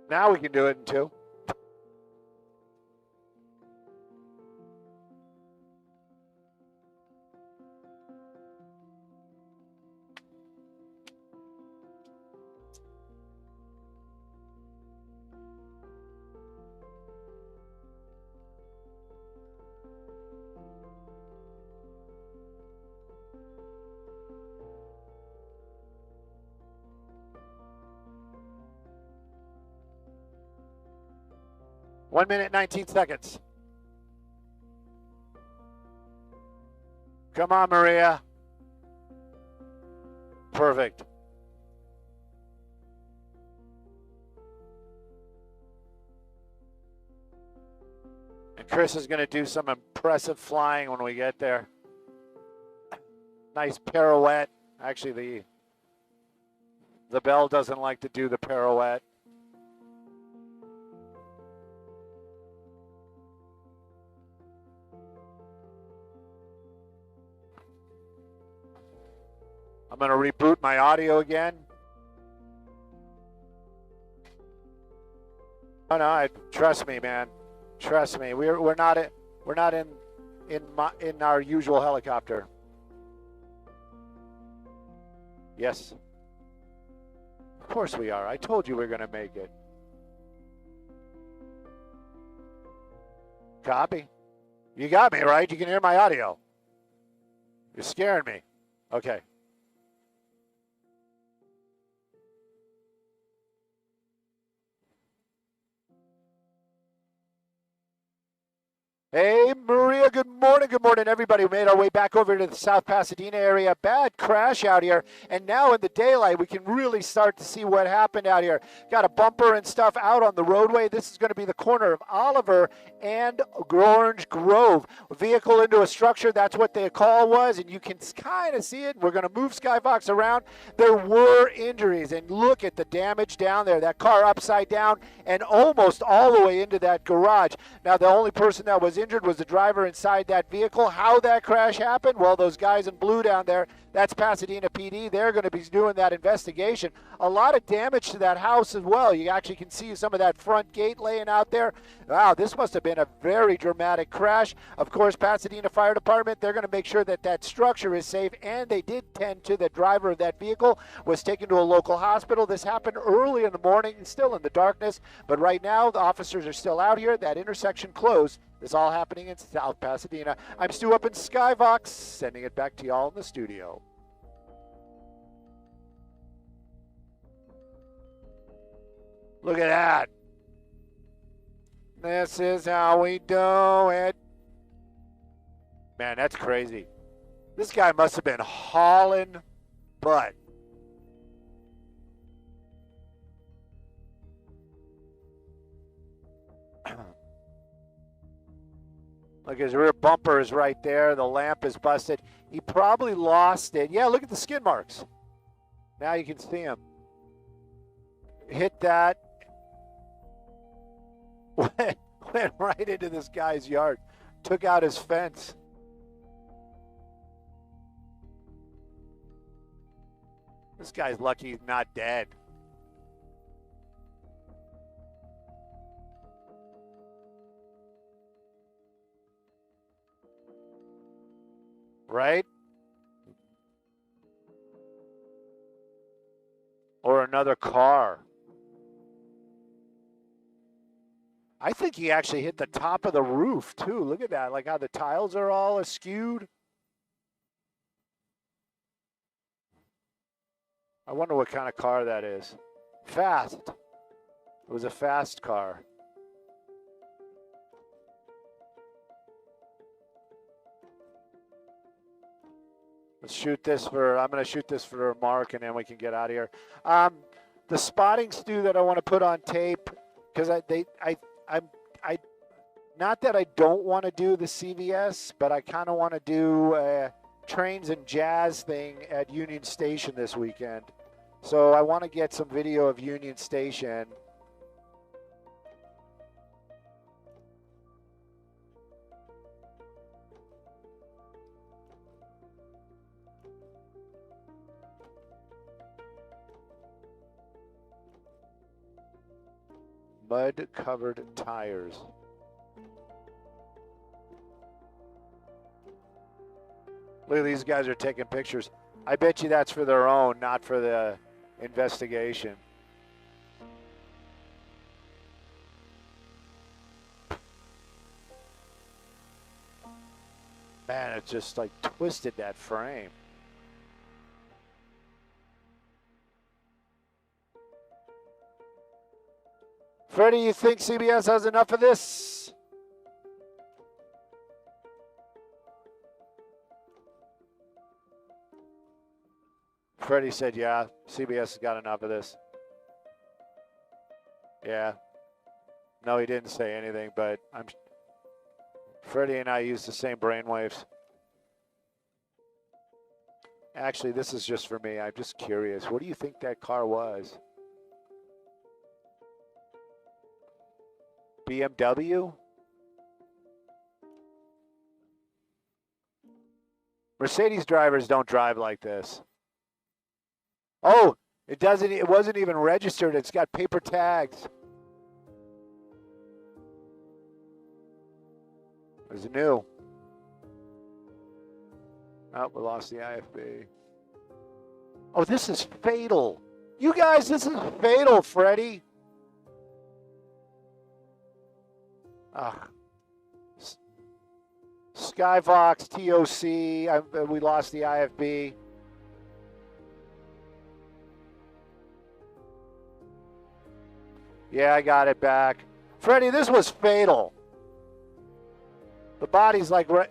Now we can do it in 2. 1 minute, 19 seconds. Come on, Maria. Perfect. And Chris is going to do some impressive flying when we get there. Nice pirouette. Actually, the Bell doesn't like to do the pirouette. I'm going to reboot my audio again. Oh no, trust me, man. Trust me. We're not in our usual helicopter. Yes. Of course we are. I told you we we're going to make it. Copy. You got me, right? You can hear my audio. You're scaring me. Okay. Hey, Maria, good morning. Good morning, everybody. We made our way back over to the South Pasadena area. Bad crash out here. And now in the daylight, we can really start to see what happened out here. Got a bumper and stuff out on the roadway. This is going to be the corner of Oliver and Orange Grove. A vehicle into a structure, that's what the call was. And you can kind of see it. We're going to move Skybox around. There were injuries. And look at the damage down there. That car upside down and almost all the way into that garage. Now, the only person that was injured was the driver inside that vehicle. How that crash happened? Well, those guys in blue down there, that's Pasadena PD. They're going to be doing that investigation. A lot of damage to that house as well. You actually can see some of that front gate laying out there. Wow, this must have been a very dramatic crash. Of course, Pasadena Fire Department, they're going to make sure that that structure is safe, and they did tend to the driver of that vehicle, was taken to a local hospital. This happened early in the morning, still in the darkness, but right now the officers are still out here. That intersection closed. This all happening in South Pasadena. I'm Stu up in Skybox, sending it back to y'all in the studio. Look at that. This is how we do it. Man, that's crazy. This guy must have been hauling butt. Look, his rear bumper is right there. The lamp is busted. He probably lost it. Yeah, look at the skid marks. Now you can see him. Hit that. Went right into this guy's yard. Took out his fence. This guy's lucky he's not dead. Right? Or another car. I think he actually hit the top of the roof, too. Look at that, like how the tiles are all askewed. I wonder what kind of car that is. Fast. It was a fast car. Let's shoot this for, I'm going to shoot this for Mark, and then we can get out of here. The spotting, Stu, that I want to put on tape, because I not that I don't want to do the CVS, but I kind of want to do a trains and jazz thing at Union Station this weekend. So I want to get some video of Union Station. Mud-covered tires. Look at these guys are taking pictures. I bet you that's for their own, not for the investigation. Man, it just like twisted that frame. Freddie, you think CBS has enough of this? Freddie said, yeah, CBS has got enough of this. Yeah. No, he didn't say anything, but Freddie and I use the same brainwaves. Actually, this is just for me. I'm just curious. What do you think that car was? BMW? Mercedes drivers don't drive like this. Oh, it wasn't even registered. It's got paper tags. It was new. Oh, we lost the IFB. Oh, this is fatal. You guys, this is fatal, Freddie. Skyvox, TOC, we lost the IFB. Yeah, I got it back. Freddie, this was fatal. The body's like right.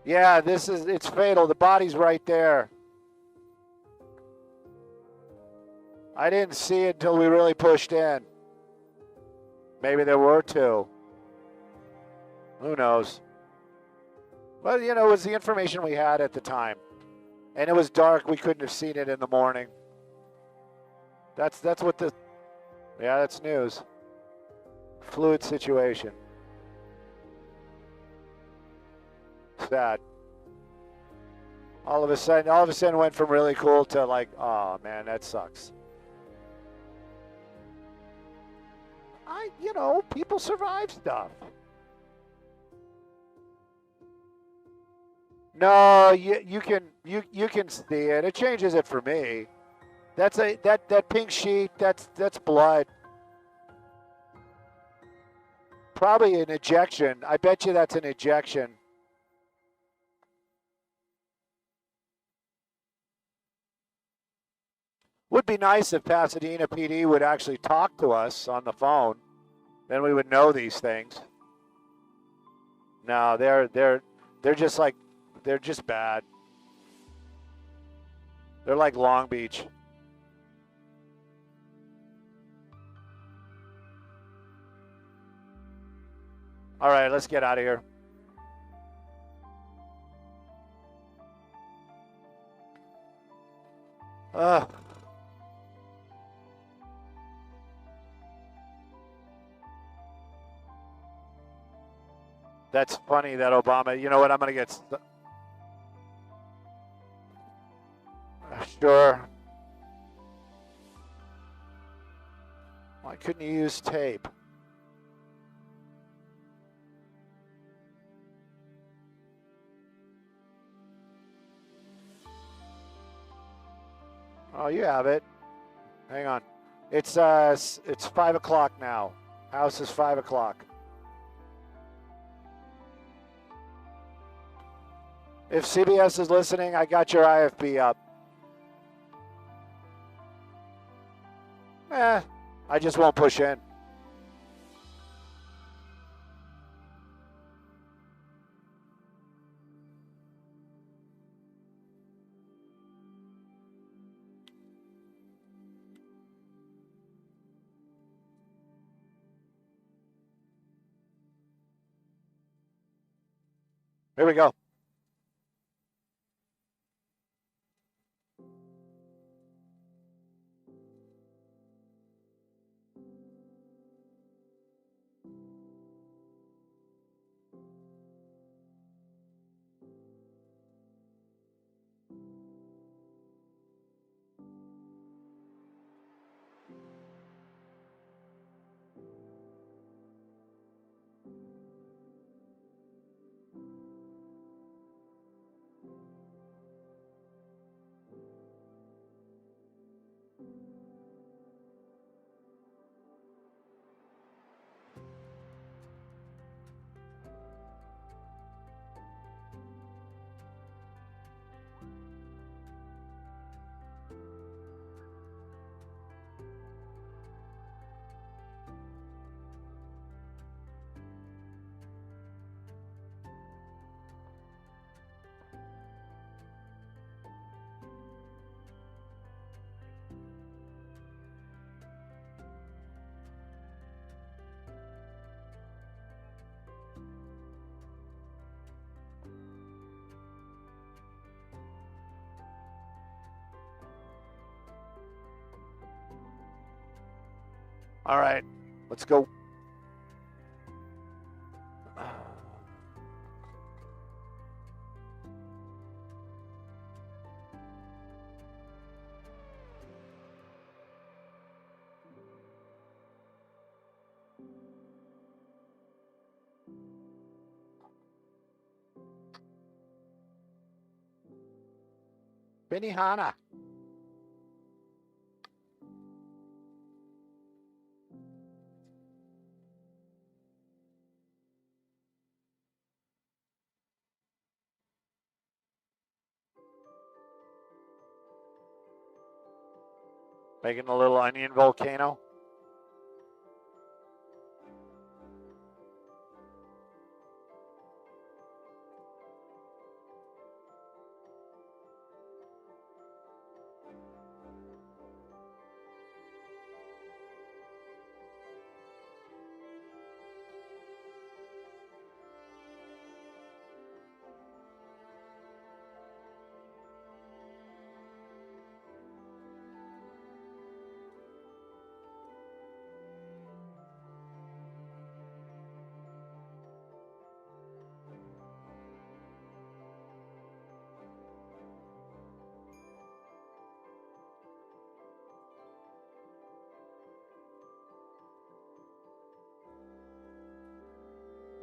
Yeah, it's fatal. The body's right there. I didn't see it until we really pushed in. Maybe there were two. Who knows? Well, you know, it was the information we had at the time. And it was dark. We couldn't have seen it in the morning. That's what the... Yeah, that's news. Fluid situation. Sad. All of a sudden went from really cool to like, oh man, that sucks. You know, people survive stuff. No, you can see it. It changes it for me. That pink sheet, that's blood. Probably an ejection. I bet you that's an ejection. Would be nice if Pasadena PD would actually talk to us on the phone. Then we would know these things. No, they're just like, they're just bad. They're like Long Beach. All right, let's get out of here. That's funny that Obama, you know what, I'm going to get... Sure. Why couldn't you use tape? Oh, you have it. Hang on. It's 5 o'clock now. House is 5 o'clock. If CBS is listening, I got your IFB up. I just won't push in. Here we go. All right, let's go. Benihana. Making a little onion volcano.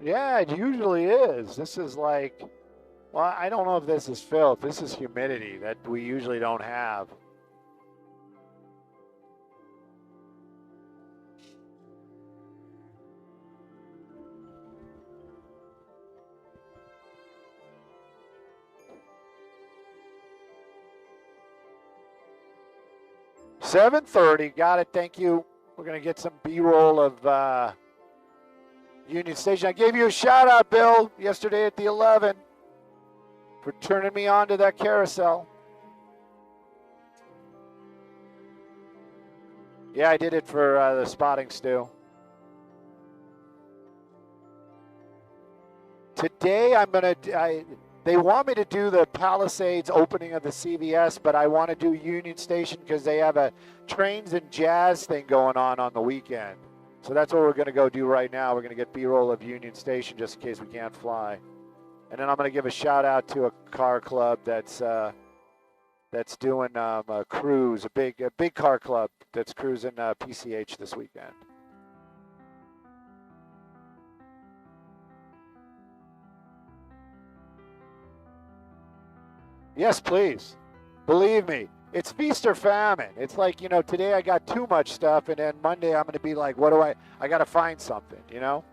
Yeah, it usually is. This is like, well, I don't know if this is filth. This is humidity that we usually don't have. $7:30, got it, thank you. We're going to get some B-roll of Union Station. I gave you a shout out, Bill, yesterday at the 11 for turning me on to that carousel. Yeah, I did it for the spotting stew. Today I'm going to, they want me to do the Palisades opening of the CVS, but I want to do Union Station because they have a trains and jazz thing going on the weekend. So that's what we're going to go do right now. We're going to get B-roll of Union Station just in case we can't fly. And then I'm going to give a shout out to a car club that's doing a cruise, a big car club that's cruising PCH this weekend. Yes, please. Believe me, it's feast or famine. It's like, you know, today I got too much stuff, and then Monday I'm going to be like, what do I got to find something, you know?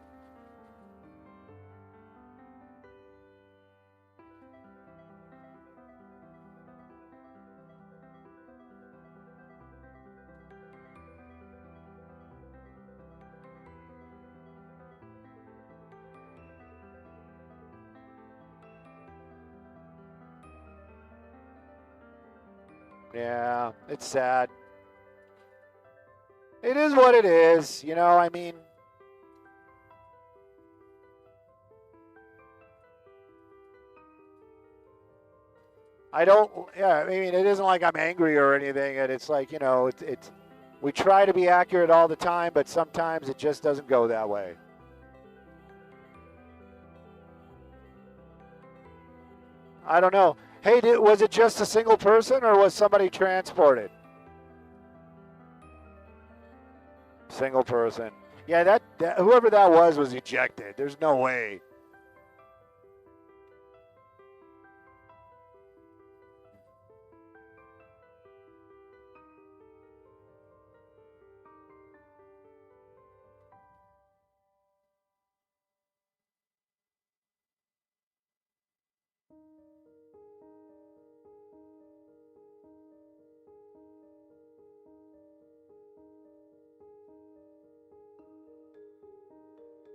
Yeah, it's sad. It is what it is, you know, I mean. I mean, it isn't like I'm angry or anything. And it's like, you know, we try to be accurate all the time, but sometimes it just doesn't go that way. I don't know. Hey, was it just a single person or was somebody transported? Single person. Yeah, that whoever that was ejected. There's no way.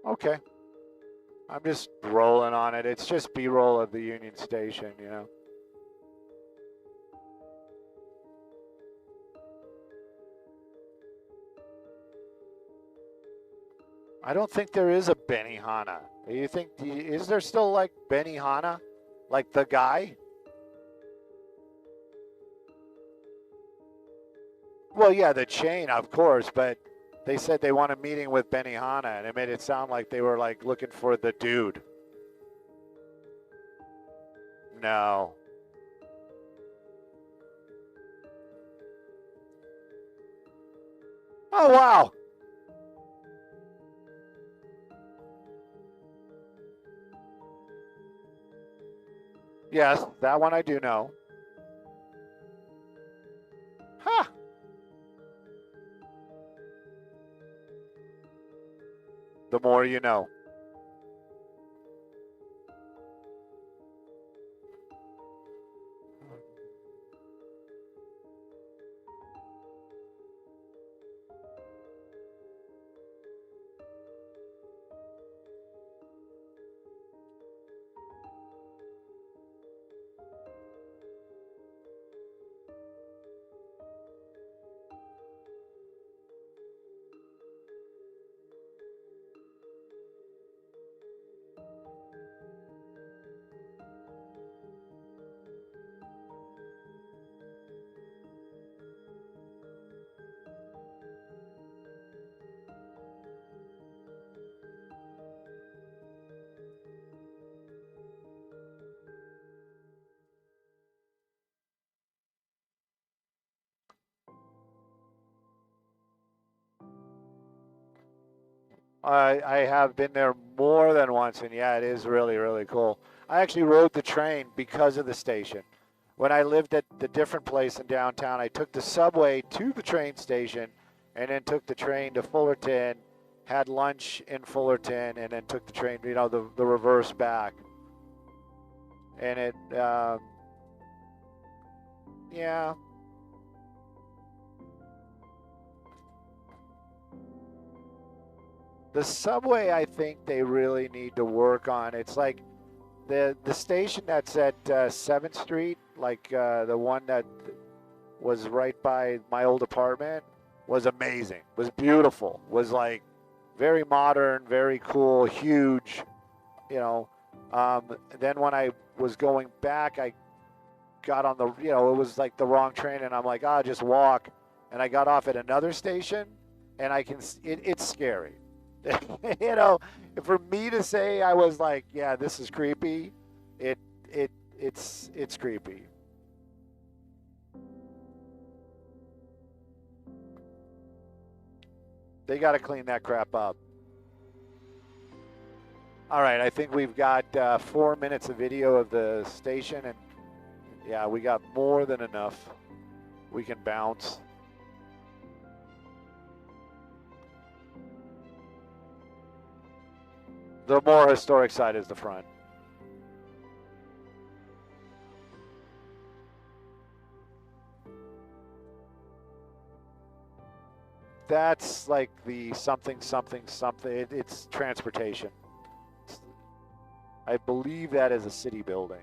Okay. I'm just rolling on it. It's just B-roll of the Union Station, you know. I don't think there is a Benihana. Is there still like Benihana? Like the guy? Well, yeah, the chain, of course, but They said they want a meeting with Benihana, and it made it sound like they were like looking for the dude. No. Oh, wow. Yes, that one I do know. Huh. The more you know. I have been there more than once, and yeah, it is really, really cool. I actually rode the train because of the station. When I lived at the different place in downtown, I took the subway to the train station and then took the train to Fullerton, had lunch in Fullerton, and then took the train, the reverse back. And yeah. The subway, I think they really need to work on. It's like the station that's at 7th Street, like the one that was right by my old apartment, was amazing. Was beautiful. Was like very modern, very cool, huge. You know. Then when I was going back, I got on the, it was like the wrong train, and I'm like, just walk. And I got off at another station, and it's scary. For me to say I was like, yeah, this is creepy, it's creepy. They got to clean that crap up. All right, I think we've got 4 minutes of video of the station, and yeah, we got more than enough. We can bounce. The more historic side is the front. That's like the something. It's transportation. I believe that is a city building.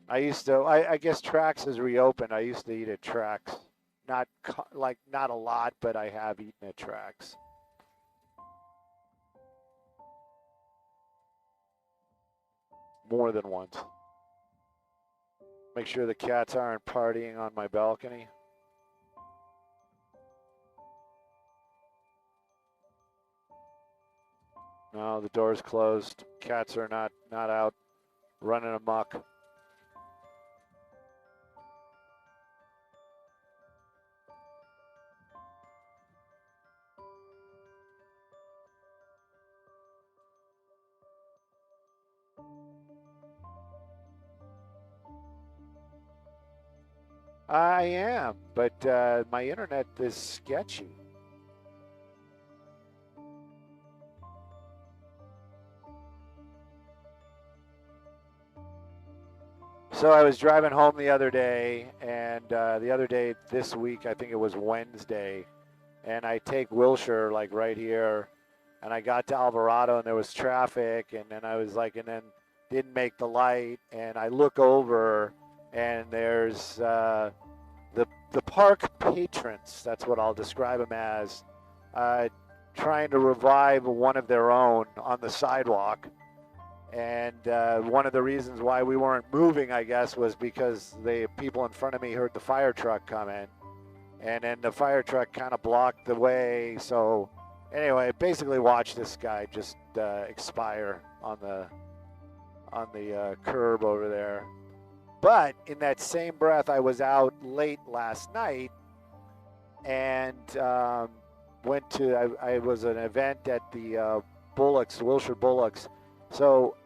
I guess Trax is reopened. I used to eat at Trax. Not a lot, but I have eaten at Trax. More than once. Make sure the cats aren't partying on my balcony. No, the door's closed. Cats are not out running amok. I am, but my internet is sketchy. So I was driving home the other day, and the other day this week, I think it was Wednesday, and I take Wilshire like right here, and I got to Alvarado, and there was traffic, and then I was like, and then didn't make the light, and I look over, and there's the park patrons. That's what I'll describe them as. trying to revive one of their own on the sidewalk. And one of the reasons why we weren't moving, I guess, was because the people in front of me heard the fire truck come in. And then the fire truck kind of blocked the way. So anyway, basically watched this guy just expire on the curb over there. But in that same breath, I was out late last night and went to, I was an event at the Bullocks, Wilshire Bullocks. So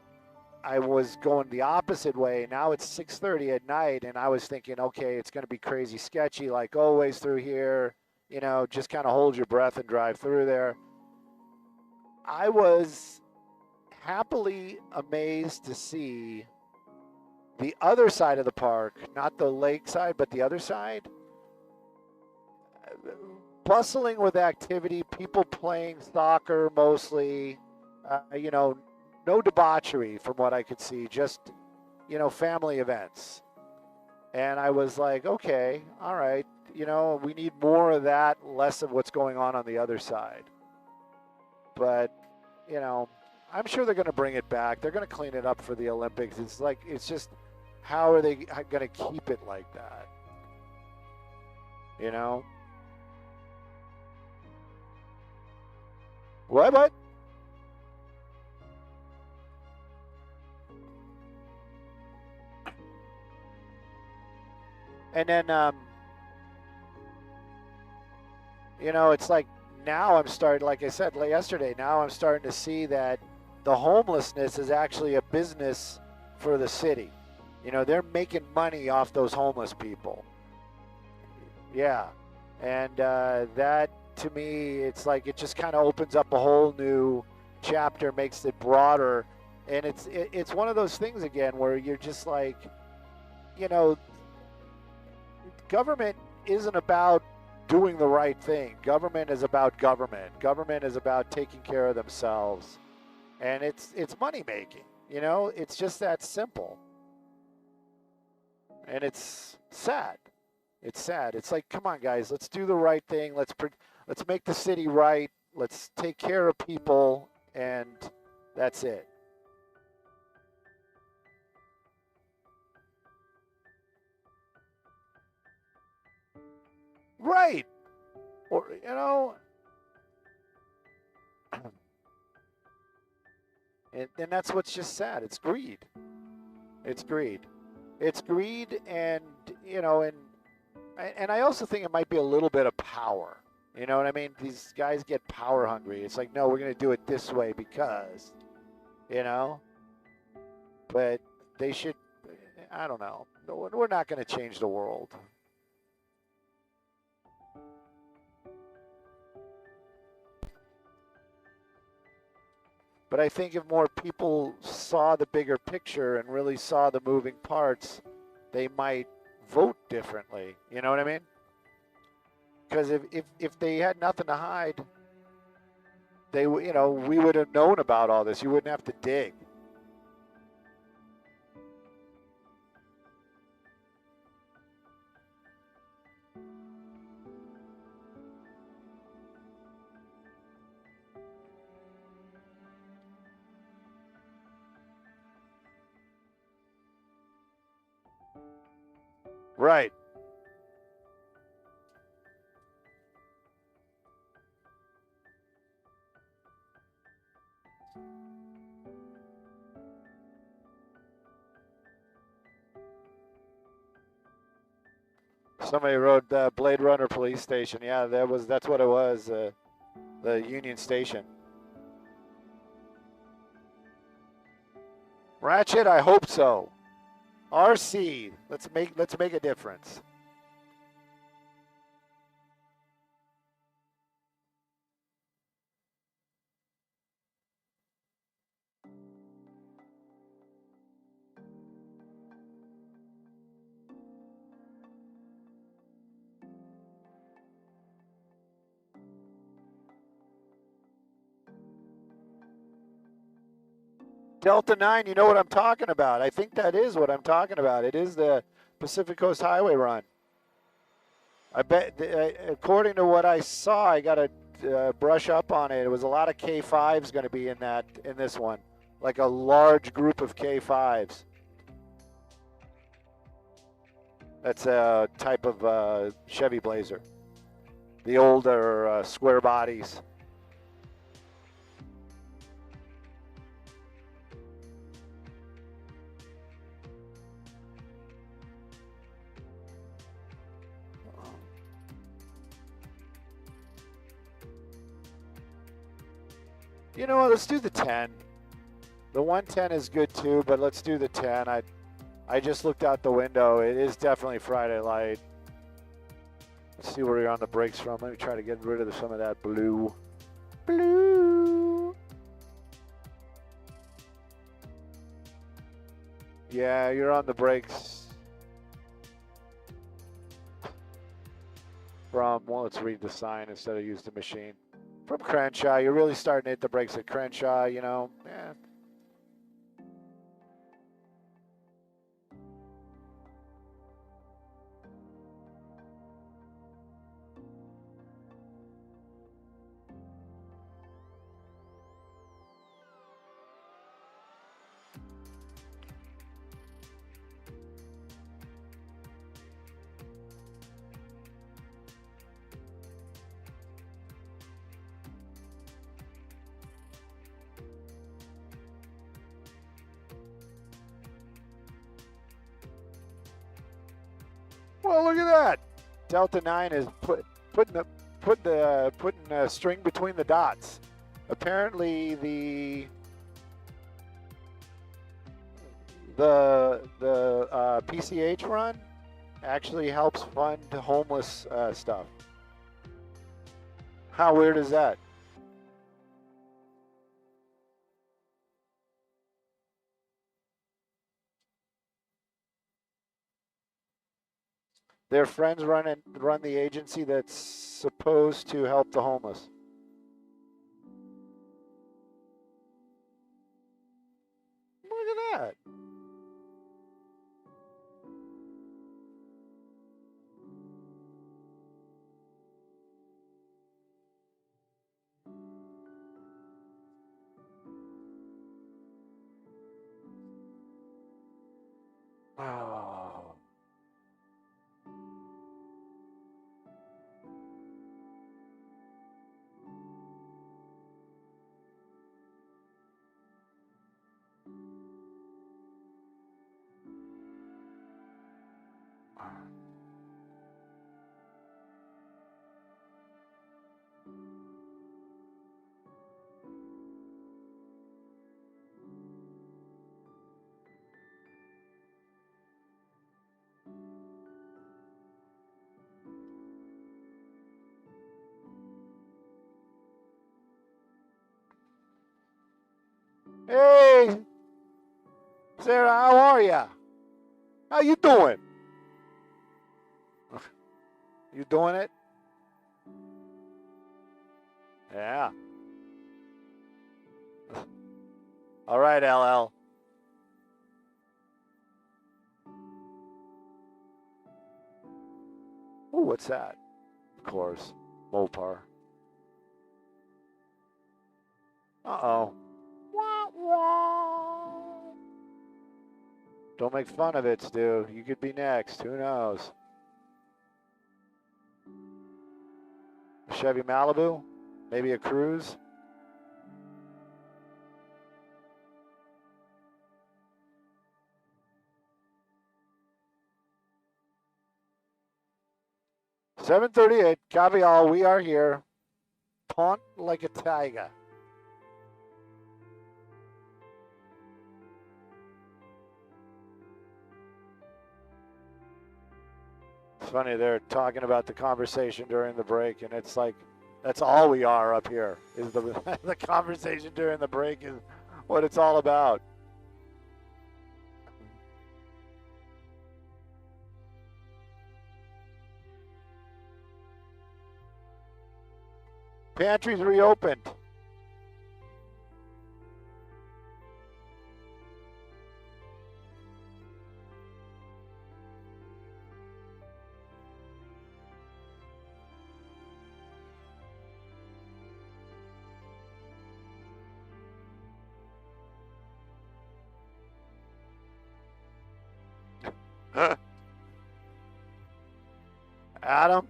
I was going the opposite way. Now it's 6:30 at night, and I was thinking, okay, it's going to be crazy sketchy, like always through here. You know, just kind of hold your breath and drive through there. I was happily amazed to see the other side of the park, not the lake side, but the other side, bustling with activity, people playing soccer mostly, you know, no debauchery from what I could see, just, you know, family events. And I was like, okay, all right, you know, we need more of that, less of what's going on the other side. But, you know, I'm sure they're going to bring it back. They're going to clean it up for the Olympics. It's like, it's just, how are they going to keep it like that? You know? What? And then, you know, it's like now I'm starting, like I said yesterday, now I'm starting to see that the homelessness is actually a business for the city. You know, they're making money off those homeless people. Yeah. And that, to me, it's like it just kind of opens up a whole new chapter, makes it broader. And it's one of those things, again, where you're just like, you know, government isn't about doing the right thing. Government is about government. Government is about taking care of themselves. And it's money making, you know? It's just that simple. And it's sad. It's sad. It's like, come on, guys, let's do the right thing. Let's make the city right. Let's take care of people, and that's it. Right. Or, you know, and that's what's just sad. It's greed. It's greed. It's greed, and, you know, and I also think it might be a little bit of power. You know what I mean? These guys get power hungry. It's like, no, we're going to do it this way because, you know, but they should, I don't know. We're not going to change the world. But I think if more people saw the bigger picture and really saw the moving parts, they might vote differently. You know what I mean? Because if they had nothing to hide, they, you know, we would have known about all this. You wouldn't have to dig. Right. Somebody wrote Blade Runner Police Station. Yeah, that's what it was. The Union Station. Ratchet, I hope so. RC, let's make a difference. Delta 9, you know what I'm talking about. I think that is what I'm talking about. It is the Pacific Coast Highway run. I bet, according to what I saw, I got a brush up on it. It was a lot of K5s going to be in this one, like a large group of K5s. That's a type of Chevy Blazer. The older square bodies. You know what, let's do the 10. The 110 is good too, but let's do the 10. I just looked out the window. It is definitely Friday light. Let's see where you're on the brakes from. Let me try to get rid of some of that blue. Blue. Yeah, you're on the brakes. From, well, let's read the sign instead of use the machine. From Crenshaw, you're really starting to hit the brakes at Crenshaw, you know. Yeah. Well, look at that. Delta 9 is putting a string between the dots. Apparently, the PCH run actually helps fund homeless stuff. How weird is that? Their friends run the agency that's supposed to help the homeless. Look at that. Oh. Hey, Sarah, how are ya? How you doing? You doing it? Yeah. All right, LL. Ooh, what's that? Of course, Mopar. Uh-oh. Don't make fun of it, Stu. You could be next. Who knows? A Chevy Malibu? Maybe a Cruise? $7:38. Copy all. We are here. Punt like a tiger. It's funny, they're talking about the conversation during the break, and it's like, that's all we are up here, is the, the conversation during the break is what it's all about. Pantry's reopened. Adam,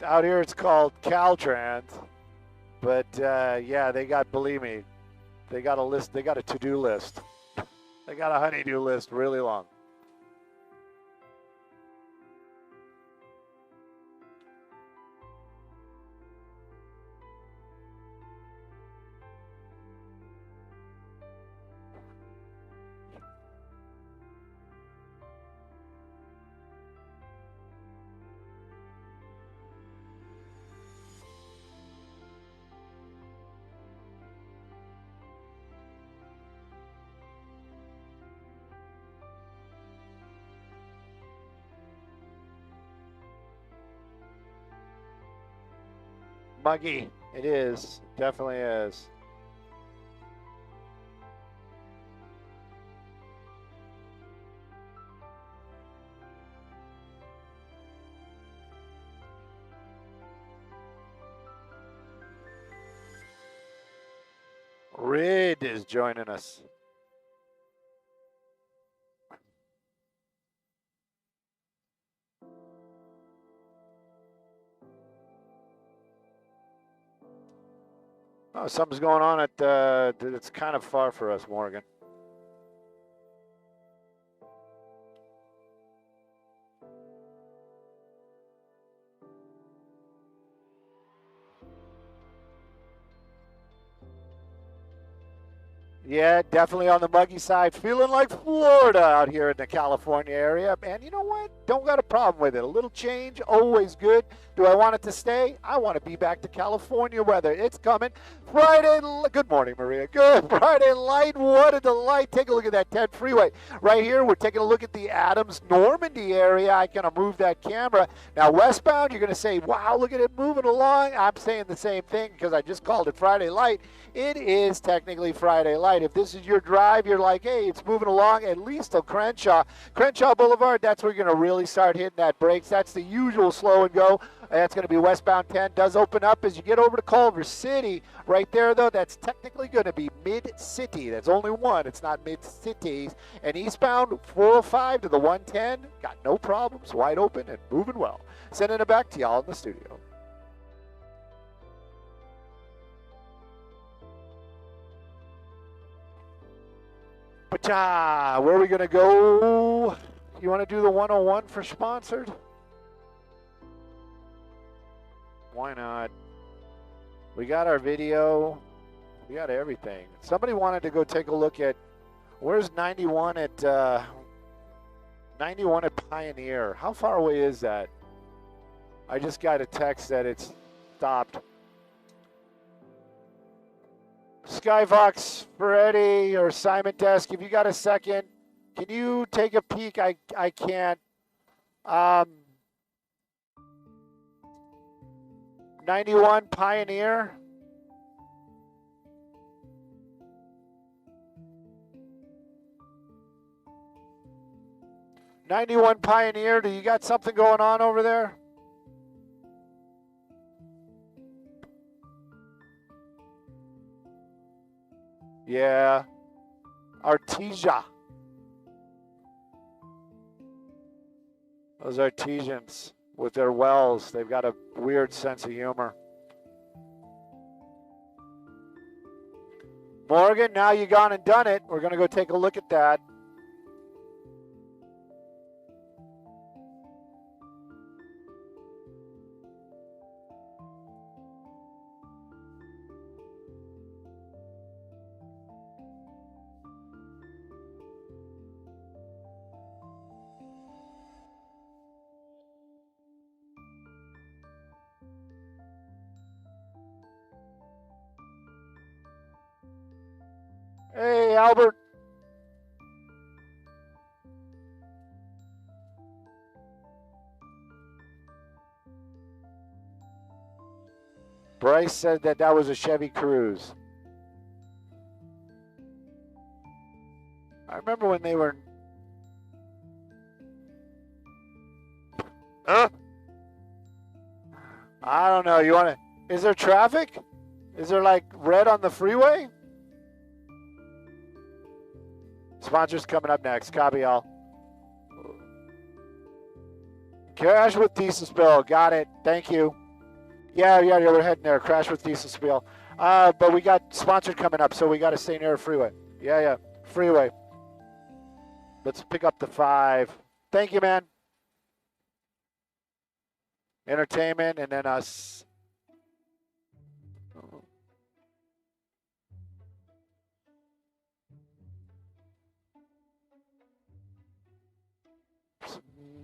out here it's called Caltrans, but yeah, they got, believe me, they got a list. They got a to-do list. They got a honey-do list really long. Muggy. It is. It definitely is. Rid is joining us. Oh, something's going on at it's kind of far for us, Morgan. Yeah, definitely on the muggy side. Feeling like Florida out here in the California area. And you know what? Don't got a problem with it. A little change, always good. Do I want it to stay? I want to be back to California weather. It's coming. Friday, good morning, Maria. Good Friday light. What a delight. Take a look at that 10 freeway. Right here, we're taking a look at the Adams Normandy area. I kind of move that camera. Now, westbound, you're going to say, wow, look at it moving along. I'm saying the same thing because I just called it Friday light. It is technically Friday light. If this is your drive, you're like, hey, it's moving along at least till Crenshaw. Crenshaw Boulevard, that's where you're going to really start hitting that brakes. That's the usual slow and go. That's going to be westbound 10. Does open up as you get over to Culver City. Right there, though, that's technically going to be mid-city. That's only one. It's not mid-cities. And eastbound 405 to the 110, got no problems. Wide open and moving well. Sending it back to y'all in the studio. Pacha, where are we going to go? You want to do the 101 for sponsored? Why not? We got our video. We got everything. Somebody wanted to go take a look at, where's 91 at 91 at Pioneer? How far away is that? I just got a text that it's stopped. Skyvox, Ferretti, or Simon Desk, if you got a second, can you take a peek? I can't. 91 Pioneer. '91 Pioneer, do you got something going on over there? Yeah. Artesia. Those artesians with their wells, they've got a weird sense of humor. Morgan, now you gone and done it. We're going to go take a look at that. Hey, Albert. Bryce said that was a Chevy Cruze. I remember when they were... Huh? I don't know. You want to... Is there traffic? Is there like red on the freeway? Sponsors coming up next. Copy all. Crash with diesel spill. Got it. Thank you. Yeah, we're heading there. Crash with diesel spill. But we got sponsored coming up, so we got to stay near a freeway. Yeah. Freeway. Let's pick up the 5. Thank you, man. Entertainment, and then us.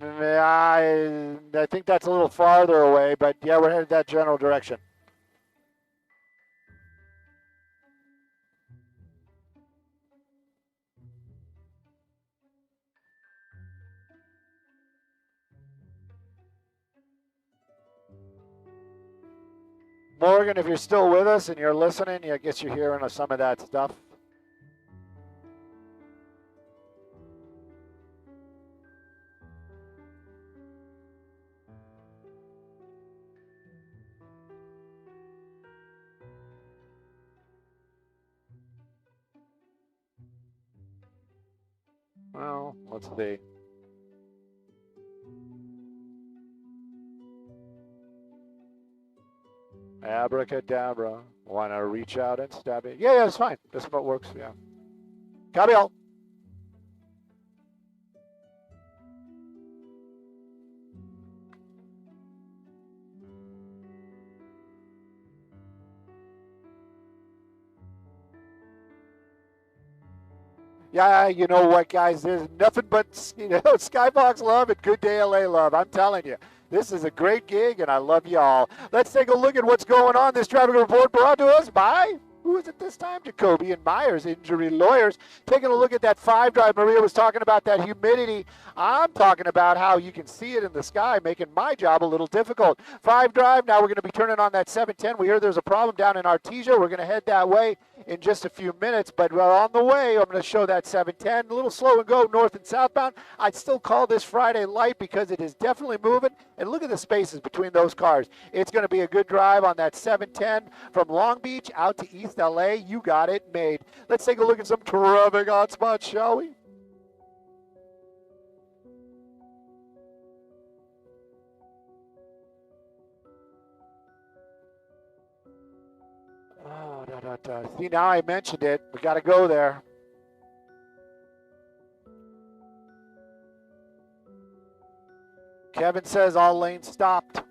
I think that's a little farther away, but yeah, we're headed that general direction. Morgan, if you're still with us and you're listening, I guess you're hearing some of that stuff. Well, let's see. Abracadabra. Want to reach out and stab it? Yeah, it's fine. This what works, yeah. Copy all. Yeah, you know what, guys? There's nothing but, Skybox love and good GDLA love. I'm telling you. This is a great gig, and I love you all. Let's take a look at what's going on. This traffic report brought to us by, who is it this time? Jacoby and Myers, injury lawyers. Taking a look at that 5 drive. Maria was talking about that humidity. I'm talking about how you can see it in the sky, making my job a little difficult. 5 drive, now we're going to be turning on that 710. We hear there's a problem down in Artesia. We're going to head that way in just a few minutes, but on the way, I'm going to show that 710. A little slow and go north and southbound. I'd still call this Friday light because it is definitely moving, and look at the spaces between those cars. It's going to be a good drive on that 710 from Long Beach out to East LA. You got it made. Let's take a look at some traffic hotspots, shall we? Oh, See, now I mentioned it. We got to go there. Kevin says all lanes stopped.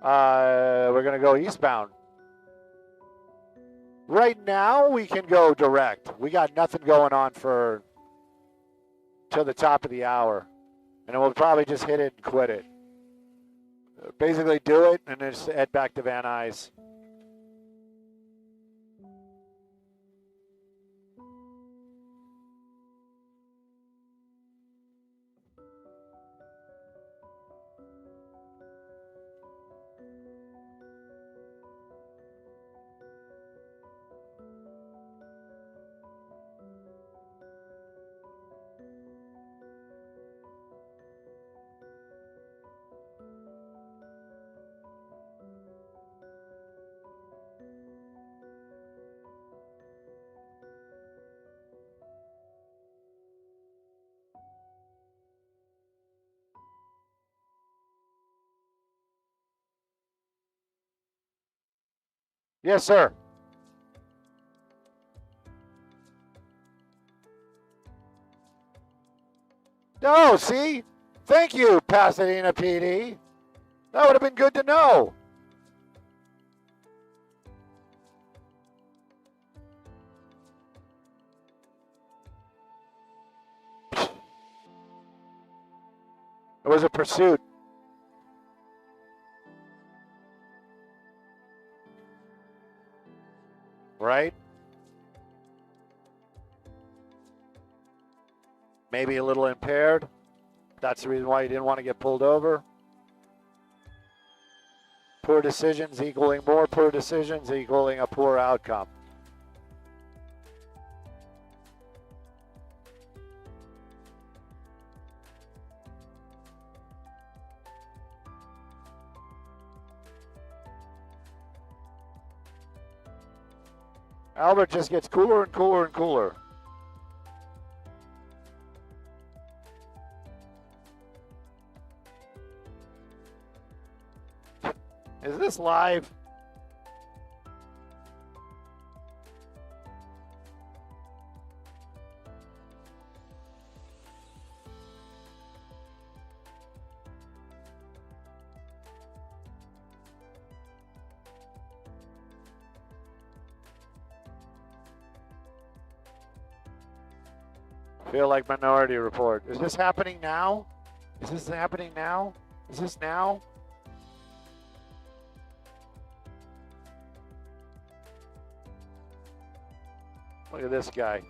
We're going to go eastbound. Right now, we can go direct. We got nothing going on till the top of the hour. And then we'll probably just hit it and quit it. Basically do it and then just head back to Van Nuys. Yes, sir. Oh, see? Thank you, Pasadena PD. That would have been good to know. It was a pursuit. Right? Maybe a little impaired. That's the reason why you didn't want to get pulled over. Poor decisions equaling more poor decisions equaling a poor outcome. Albert just gets cooler and cooler and cooler. Is this live? Feel like Minority Report. Is this happening now? Is this happening now? Is this now? Look at this guy.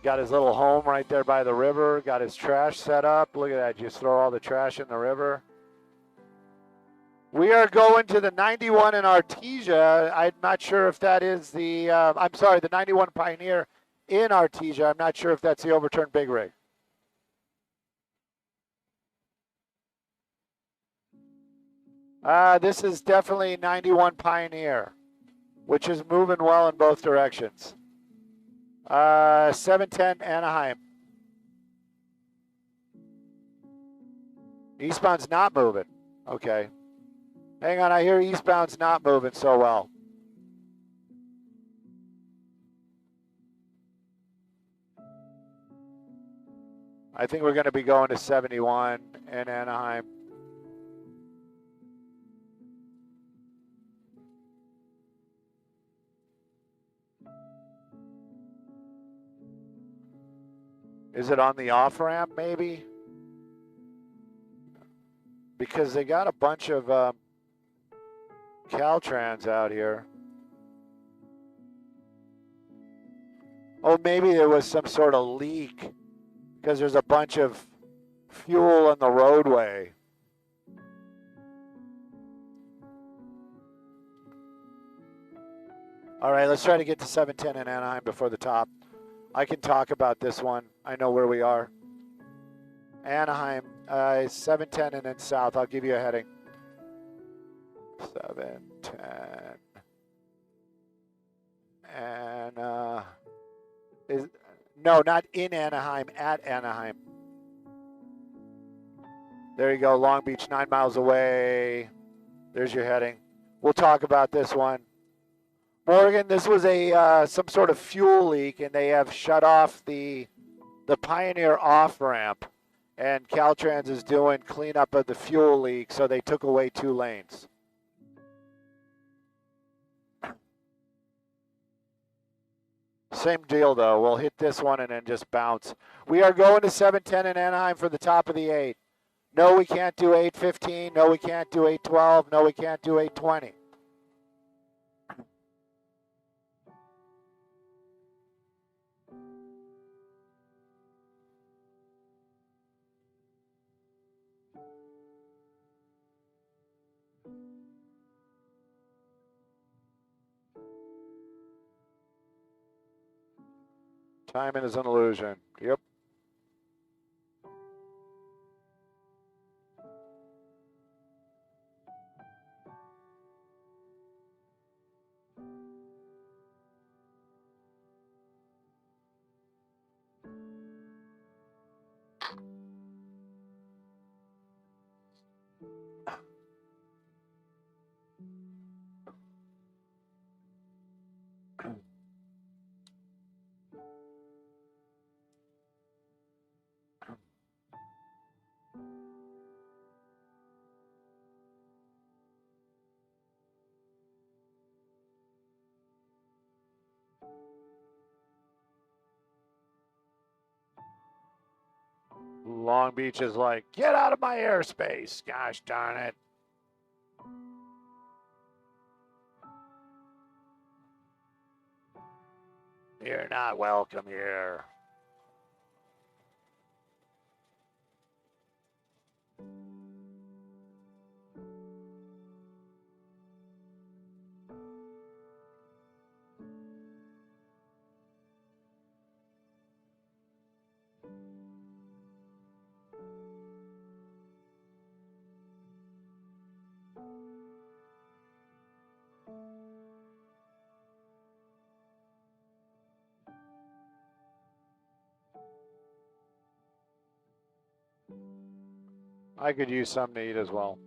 Got his little home right there by the river. Got his trash set up. Look at that. Just throw all the trash in the river. We are going to the 91 in Artesia. I'm not sure if that is the, I'm sorry, the 91 Pioneer in Artesia. I'm not sure if that's the overturned big rig. This is definitely 91 Pioneer, which is moving well in both directions. 710 Anaheim. Eastbound's not moving. Okay. Hang on, I hear eastbound's not moving so well. I think we're going to be going to 71 in Anaheim. Is it on the off-ramp, maybe? Because they got a bunch of Caltrans out here. Oh, maybe there was some sort of leak because there's a bunch of fuel on the roadway. All right, let's try to get to 710 in Anaheim before the top. I can talk about this one. I know where we are. Anaheim, 710 and then south. I'll give you a heading. 710. And no, not in Anaheim, at Anaheim. There you go, Long Beach, 9 miles away. There's your heading. We'll talk about this one. Morgan, this was a some sort of fuel leak, and they have shut off the Pioneer off-ramp, and Caltrans is doing cleanup of the fuel leak, so they took away 2 lanes. Same deal, though. We'll hit this one and then just bounce. We are going to 710 in Anaheim for the top of the 8. No, we can't do 815. No, we can't do 812. No, we can't do 820. Timing is an illusion. Yep. Long Beach is like, get out of my airspace. Gosh darn it. You're not welcome here. I could use something to eat as well.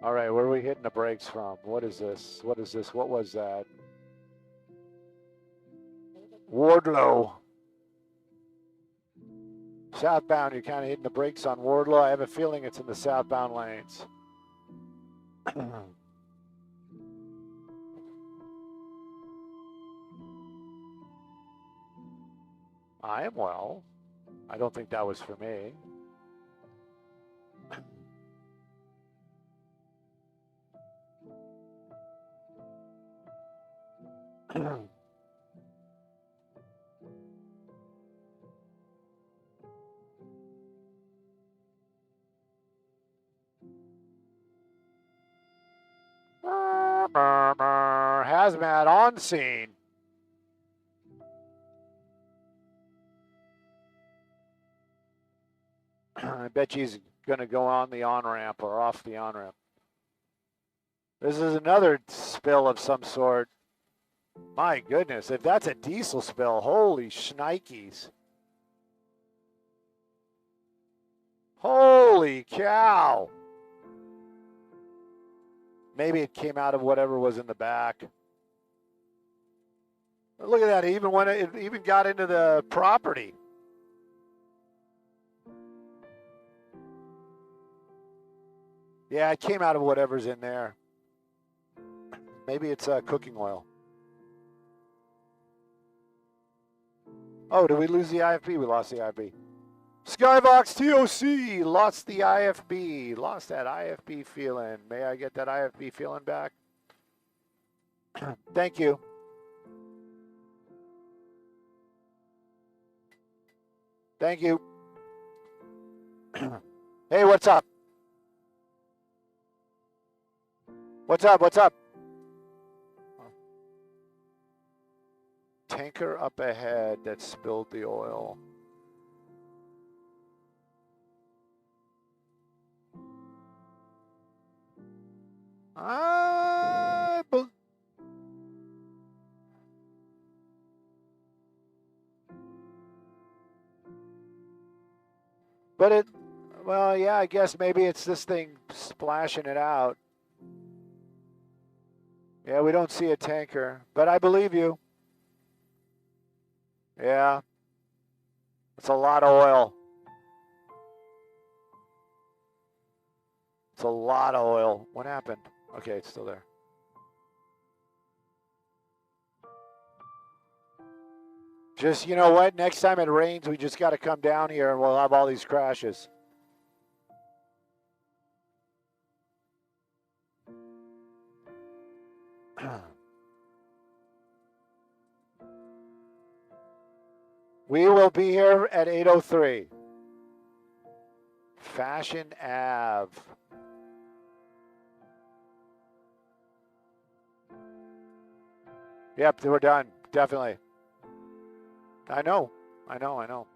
All right, where are we hitting the brakes from? What is this? What is this? What was that? Wardlow. Southbound, you're kind of hitting the brakes on Wardlow. I have a feeling it's in the southbound lanes. I am well. I don't think that was for me. Hazmat on scene. I bet she's going to go on the on-ramp or off the on-ramp. This is another spill of some sort. My goodness, if that's a diesel spill, holy shnikes. Holy cow. Maybe it came out of whatever was in the back. Look at that, it even got into the property. Yeah, it came out of whatever's in there. Maybe it's cooking oil. Oh, did we lose the IFB? We lost the IFB. Skybox TOC lost the IFB. Lost that IFB feeling. May I get that IFB feeling back? Thank you. Thank you. Hey, what's up? What's up? What's up? Tanker up ahead that spilled the oil. But it, well, yeah, I guess maybe it's this thing splashing it out. Yeah, we don't see a tanker, but I believe you. Yeah. It's a lot of oil. It's a lot of oil. What happened? Okay, it's still there. Just, you know what? Next time it rains, we just got to come down here and we'll have all these crashes. We will be here at 8:03. Fashion Ave. Yep, we're done. Definitely. I know. I know. I know.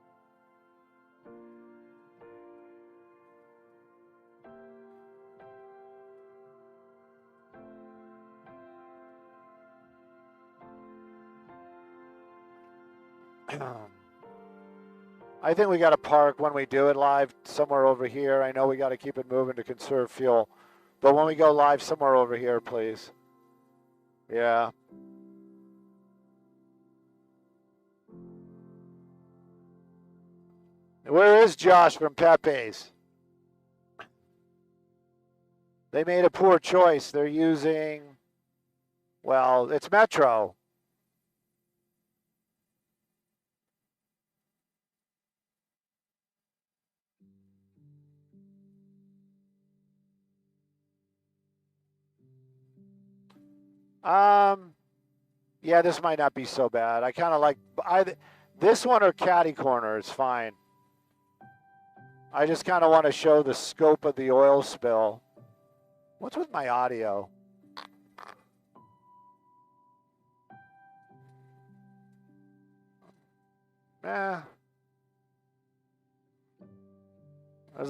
I think we got to park when we do it live somewhere over here. I know we got to keep it moving to conserve fuel. But when we go live somewhere over here, please. Yeah. Where is Josh from Pepe's? They made a poor choice. They're using, well, it's Metro. Yeah, this might not be so bad. I kind of like this one or Caddy Corner is fine. I just kind of want to show the scope of the oil spill. What's with my audio? There's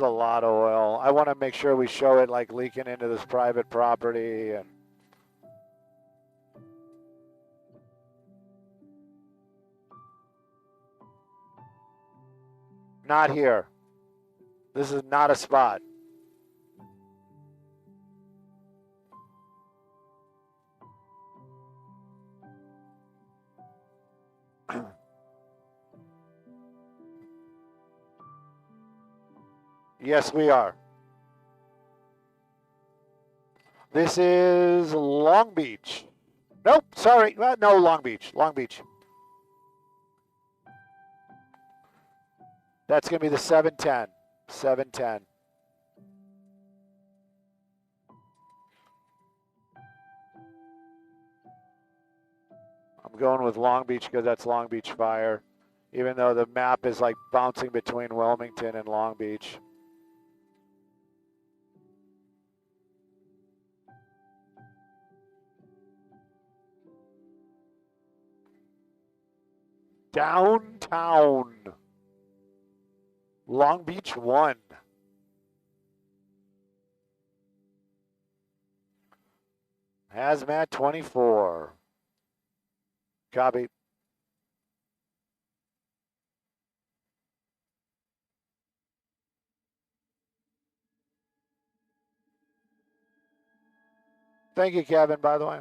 a lot of oil. I want to make sure we show it like leaking into this private property and not here. This is not a spot. Yes, we are. This is Long Beach. Nope, sorry. No, Long Beach. Long Beach. That's going to be the 710. 710. I'm going with Long Beach because that's Long Beach Fire, even though the map is like bouncing between Wilmington and Long Beach. Downtown. Long Beach 1. Hazmat 24. Copy. Thank you, Kevin, by the way.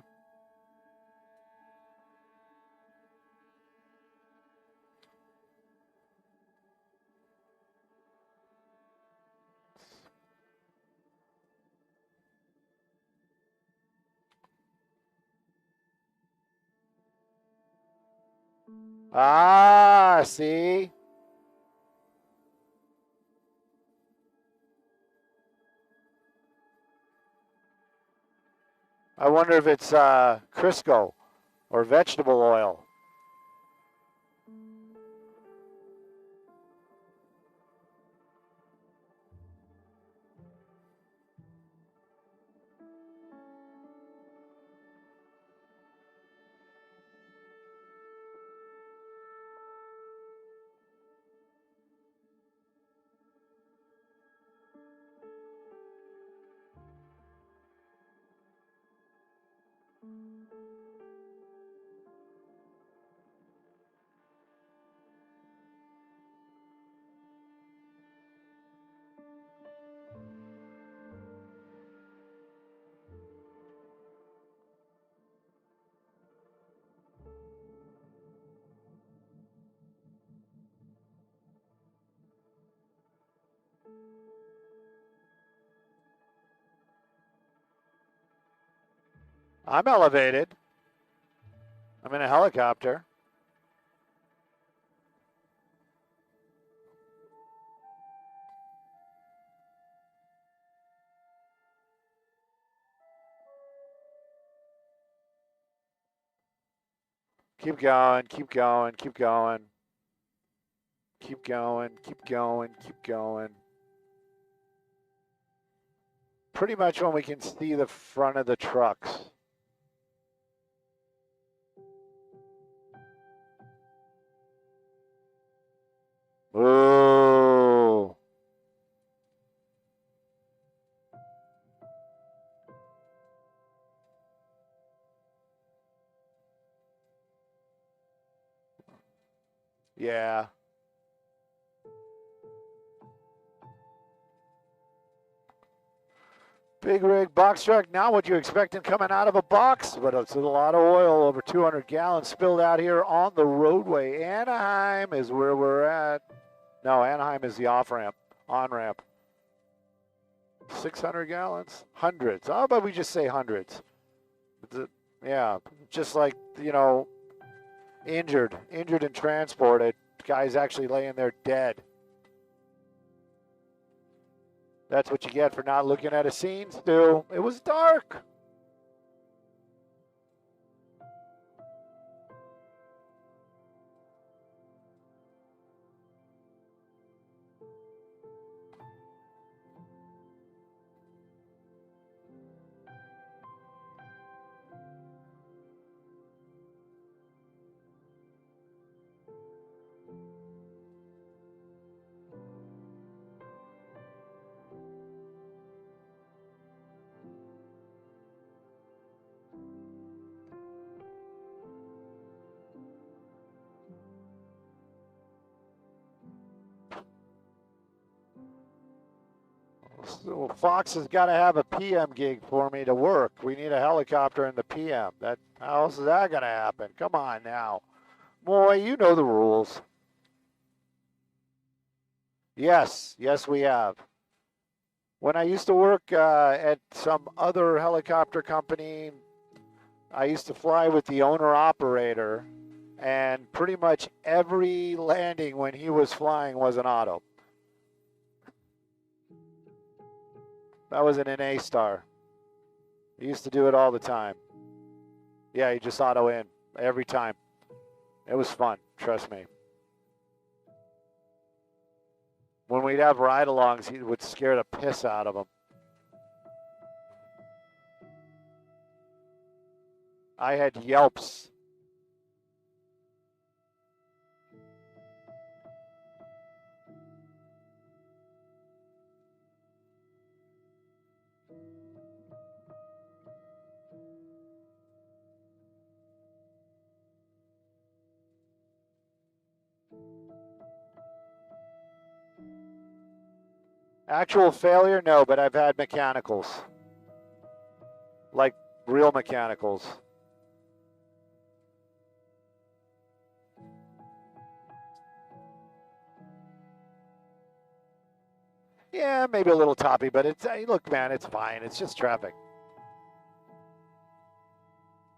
Ah, see? I wonder if it's Crisco or vegetable oil. I'm elevated. I'm in a helicopter. Keep going, keep going, keep going. Keep going, keep going, keep going. Pretty much when we can see the front of the trucks. Ooh. Yeah. Big rig box truck, not what you expecting coming out of a box, but it's a lot of oil, over 200 gallons spilled out here on the roadway. Anaheim is where we're at. No, Anaheim is the off-ramp, on-ramp. 600 gallons? Hundreds. How about we just say hundreds? Yeah, just like, you know, injured and transported. Guy's actually laying there dead. That's what you get for not looking at a scene, Stu. It was dark. So Fox has got to have a PM gig for me to work. We need a helicopter in the PM. How else is that going to happen? Come on now. Boy, you know the rules. Yes, we have. When I used to work at some other helicopter company, I used to fly with the owner-operator, and pretty much every landing when he was flying was an auto. That was an A-star. He used to do it all the time. Yeah, he just auto in every time. It was fun, trust me. When we'd have ride-alongs, he would scare the piss out of them. I had yelps. Actual failure, no, but I've had mechanicals. Like real mechanicals. Yeah, maybe a little toppy, but it's, look, man, it's fine. It's just traffic.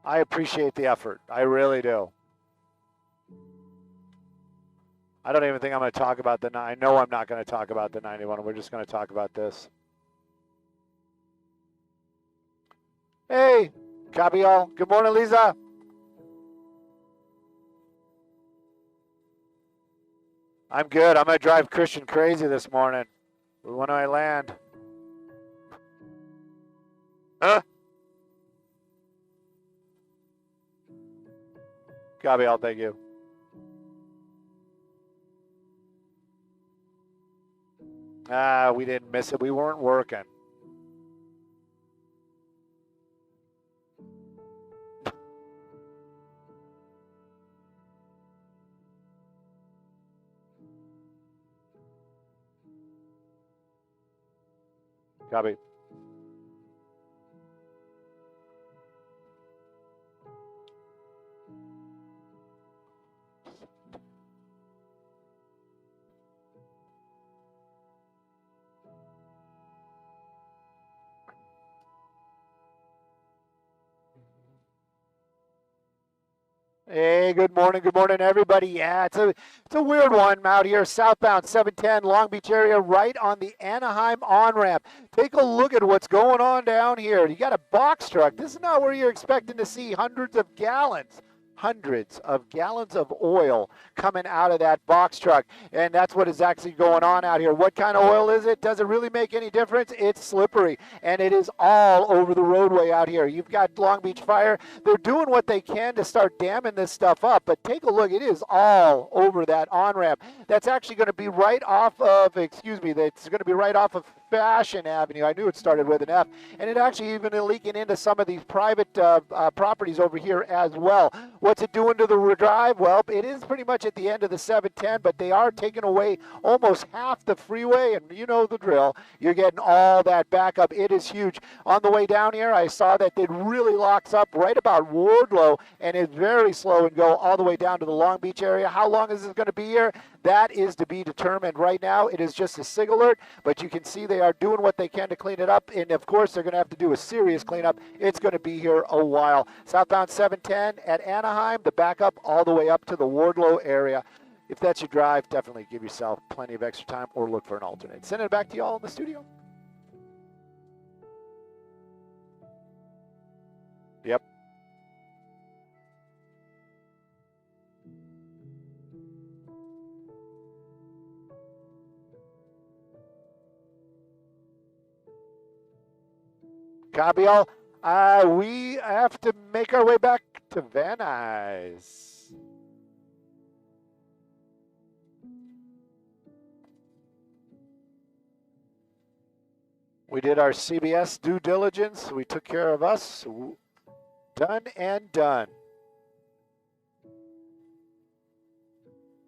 I appreciate the effort. I really do. I don't even think I'm going to talk about the, I know I'm not going to talk about the 91. We're just going to talk about this. Hey, copy all. Good morning, Lisa. I'm good. I'm going to drive Christian crazy this morning. When do I land? Huh? Copy all. Thank you. We didn't miss it. We weren't working. Copy. Hey, good morning, everybody. Yeah, it's a weird one out here, southbound 710 Long Beach area, right on the Anaheim on-ramp. Take a look at what's going on down here. You got a box truck. This is not where you're expecting to see hundreds of gallons. hundreds of gallons of oil coming out of that box truck, and that's what is actually going on out here. What kind of oil is it? Does it really make any difference? It's slippery, and it is all over the roadway out here. You've got Long Beach Fire. They're doing what they can to start damming this stuff up, but take a look. It is all over that on-ramp. That's actually going to be right off of, that's going to be right off of Fashion Avenue. I knew it started with an F, and it actually even leaking into some of these private properties over here as well. What's it doing to the drive? Well, it is pretty much at the end of the 710, but they are taking away almost half the freeway, and you know the drill. You're getting all that backup. It is huge. On the way down here, I saw that it really locks up right about Wardlow, and it's very slow and go all the way down to the Long Beach area. How long is this going to be here? That is to be determined. Right now, it is just a SIG alert, but you can see they are doing what they can to clean it up, and of course, they're going to have to do a serious cleanup. It's going to be here a while. Southbound 710 at Anaheim, the backup all the way up to the Wardlow area. If that's your drive, definitely give yourself plenty of extra time or look for an alternate. Sending it back to you all in the studio. Yep. Copy all. We have to make our way back to Van Nuys. We did our CBS due diligence. We took care of us. Done and done.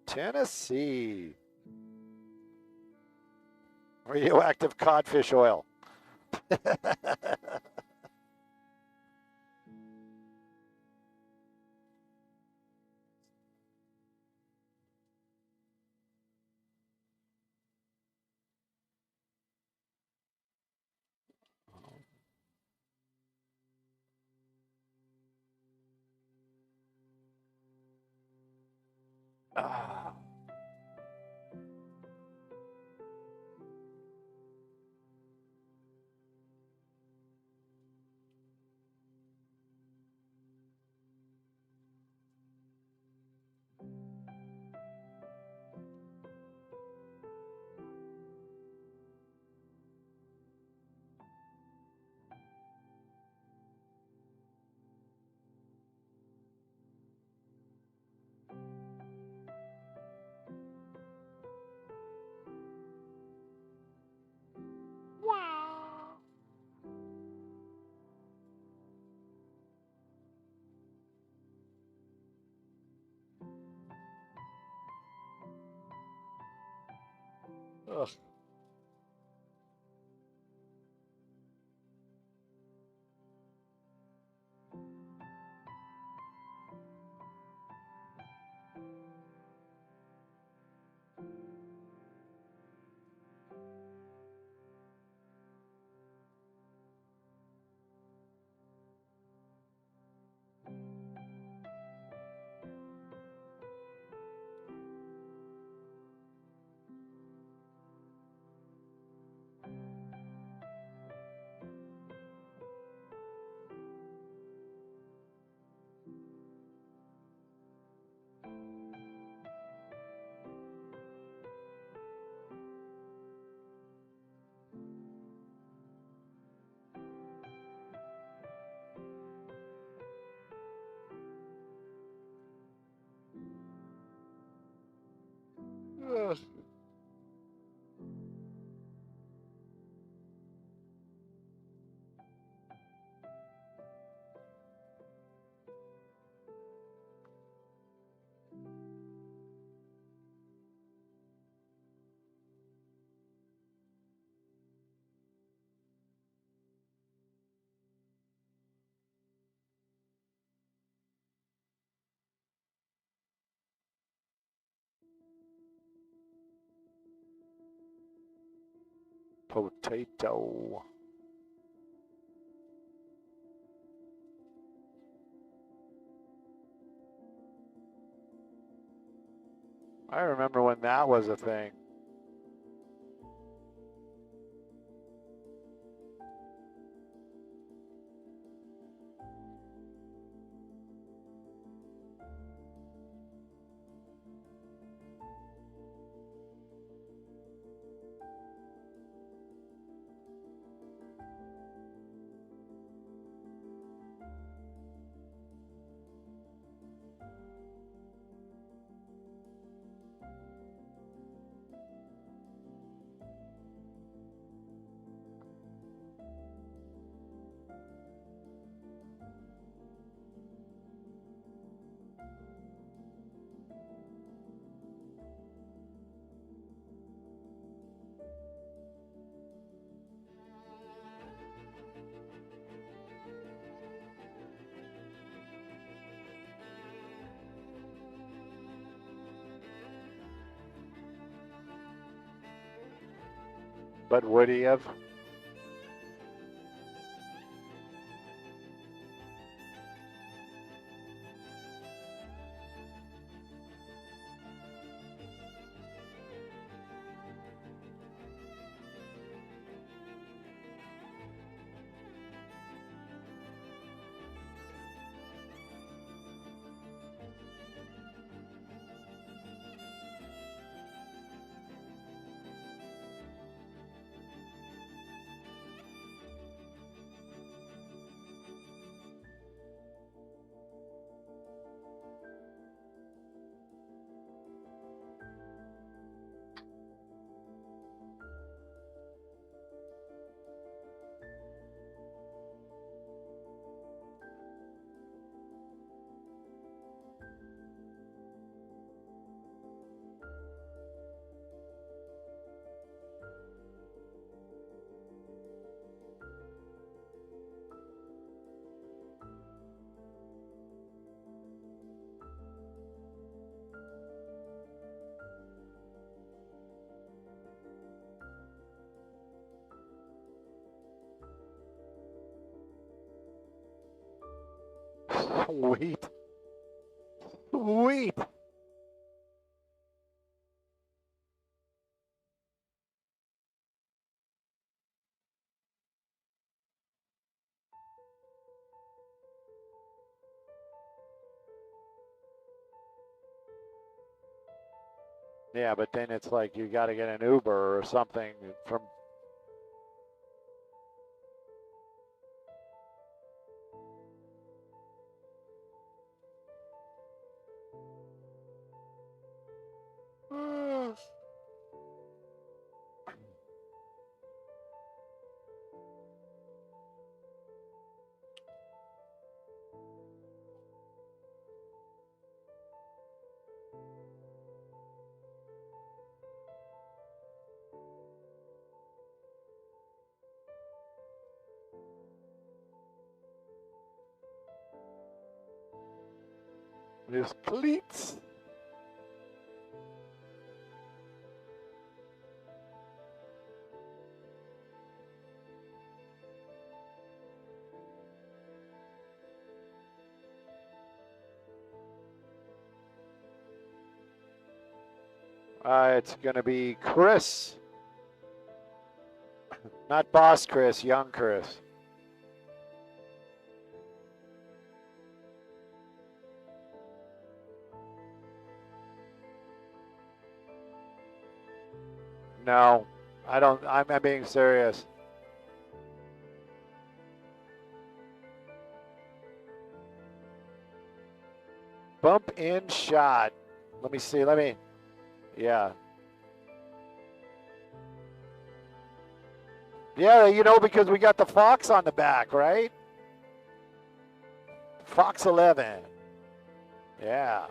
Tennessee. Radioactive codfish oil. Ah. Ugh. Ugh. Potato. I remember when that was a thing. But would he have? Sweet. Sweet. Yeah, but then it's like you got to get an Uber or something from. His cleats. It's going to be Chris. Not boss Chris, young Chris. No, I don't. I'm being serious. Bump in shot. Let me see. Yeah. Yeah, you know, because we got the Fox on the back, right? Fox 11. Yeah.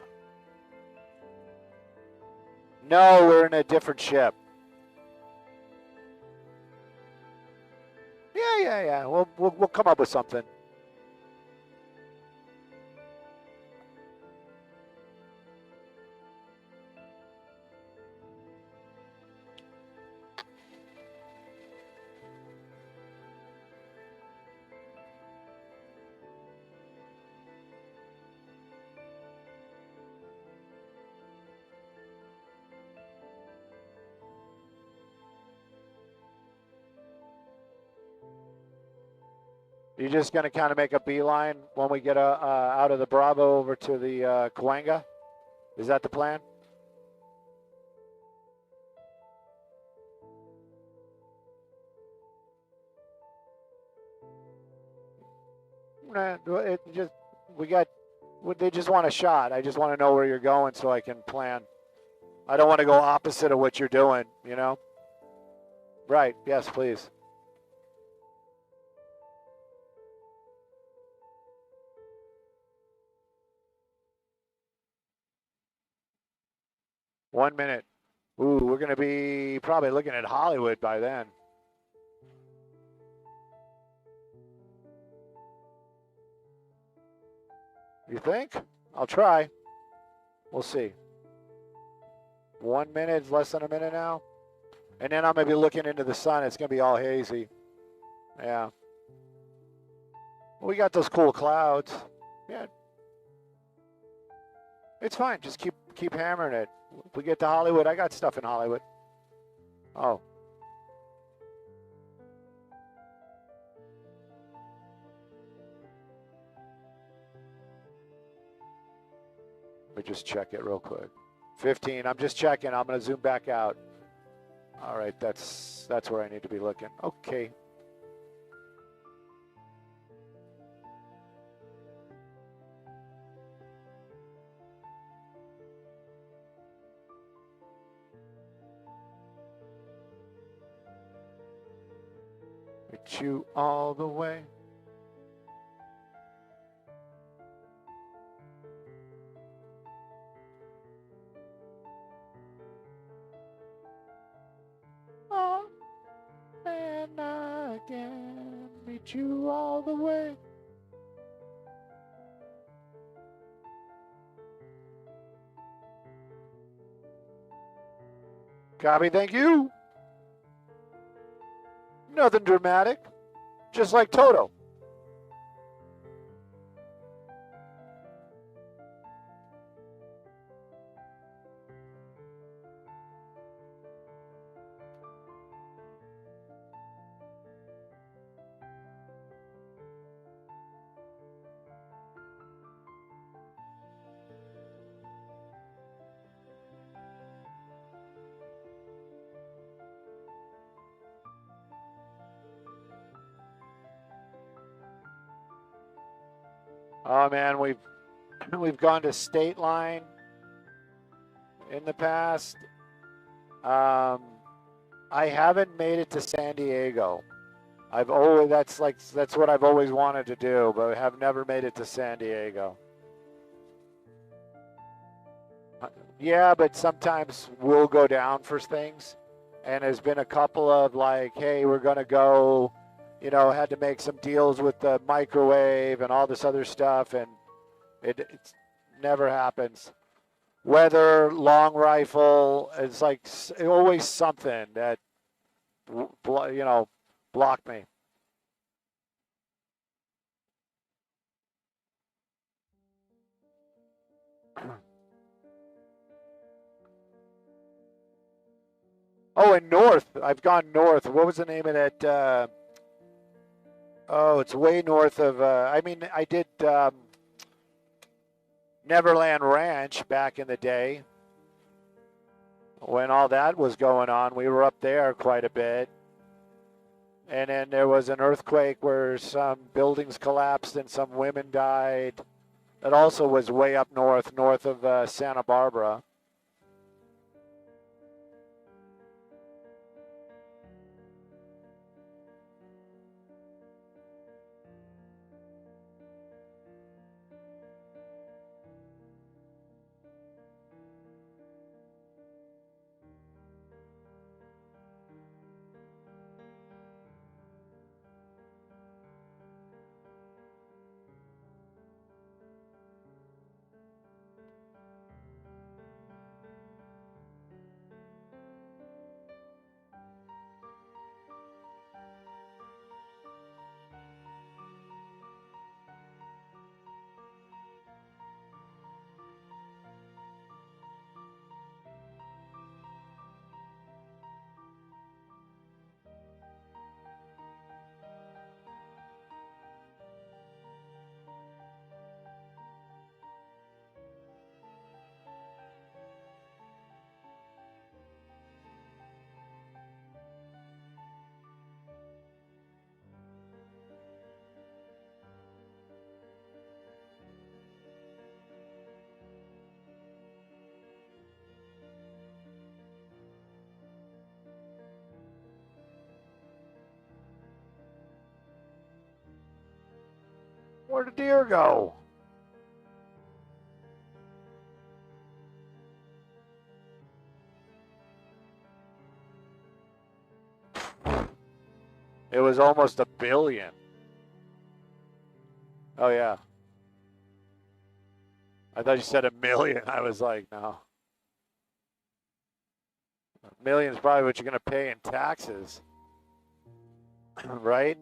No, we're in a different ship. Yeah. We'll come up with something. You're just going to kind of make a beeline when we get out of the Bravo over to the Cahuenga? Is that the plan? They just want a shot. I just want to know where you're going so I can plan. I don't want to go opposite of what you're doing, you know? Right, yes, please. 1 minute. Ooh, we're going to be probably looking at Hollywood by then. You think? I'll try. We'll see. 1 minute, less than a minute now. And then I'm going to be looking into the sun. It's going to be all hazy. Yeah. We got those cool clouds. Yeah. It's fine. Just keep hammering it. If we get to Hollywood, I got stuff in Hollywood. Oh. Let me just check it real quick. 15. I'm just checking. I'm going to zoom back out. All right. That's where I need to be looking. Okay. With you all the way. Oh, and I can meet you all the way. Copy, thank you. Nothing dramatic, just like Toto. Oh man, we've gone to State Line in the past. I haven't made it to San Diego. That's what I've always wanted to do, but I have never made it to San Diego. Yeah, but sometimes we'll go down for things, and there's been a couple of like, hey, we're gonna go. Had to make some deals with the microwave and all this other stuff, and it never happens. Weather, long rifle, it's like always something that, blocked me. Oh, and north. I've gone north. What was the name of that? Oh, it's way north of, I did Neverland Ranch back in the day. When all that was going on, we were up there quite a bit. And then there was an earthquake where some buildings collapsed and some women died. That also was way up north of Santa Barbara. Where'd the deer go? It was almost $1 billion. Oh, yeah. I thought you said $1 million. I was like, no. $1 million is probably what you're going to pay in taxes. Right?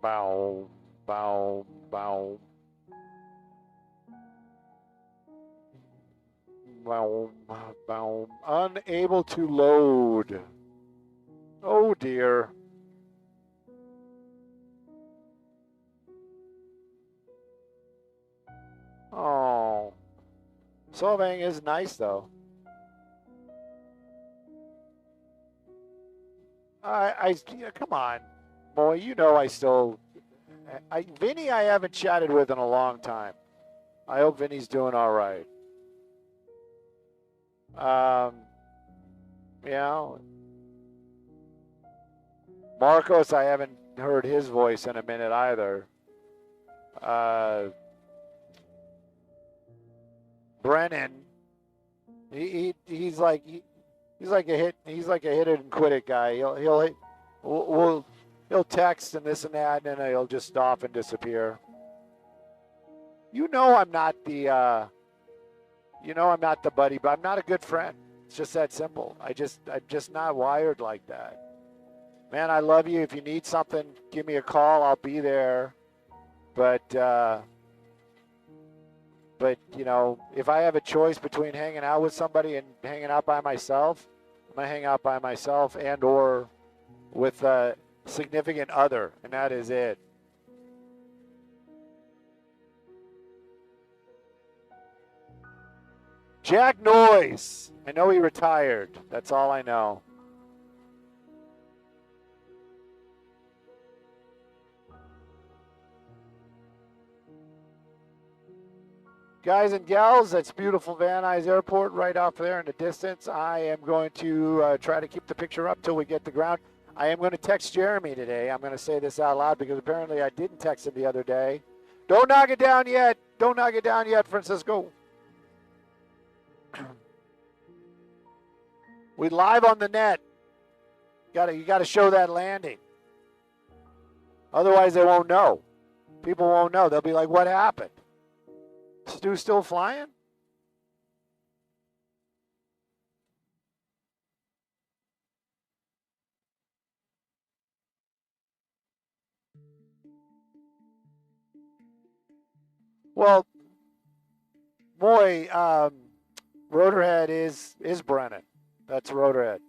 Bow, bow, bow. Bow, bow. Unable to load. Oh dear. Oh. Solvang is nice though. Yeah, come on. Boy, you know Vinny I haven't chatted with in a long time. I hope Vinny's doing all right. You know, Marcos, I haven't heard his voice in a minute either. Brennan, he's like a hit it and quit it guy. He'll text and this and that, and then he'll just stop and disappear. You know I'm not the buddy, but I'm not a good friend. It's just that simple. I'm just not wired like that. Man, I love you. If you need something, give me a call. I'll be there. But you know, if I have a choice between hanging out with somebody and hanging out by myself, I'm gonna hang out by myself and or with a significant other, and that is it. Jack Noyes. I know he retired. That's all I know. Guys and gals, that's beautiful Van Nuys Airport right off there in the distance. I am going to try to keep the picture up till we get to ground. I am going to text Jeremy today. I'm going to say this out loud because apparently I didn't text him the other day. Don't knock it down yet. Don't knock it down yet, Francisco. We live on the net. You got to show that landing. Otherwise, they won't know. People won't know. They'll be like, what happened? Stu still flying? Well, boy, Rotorhead is Brennan. That's Rotorhead.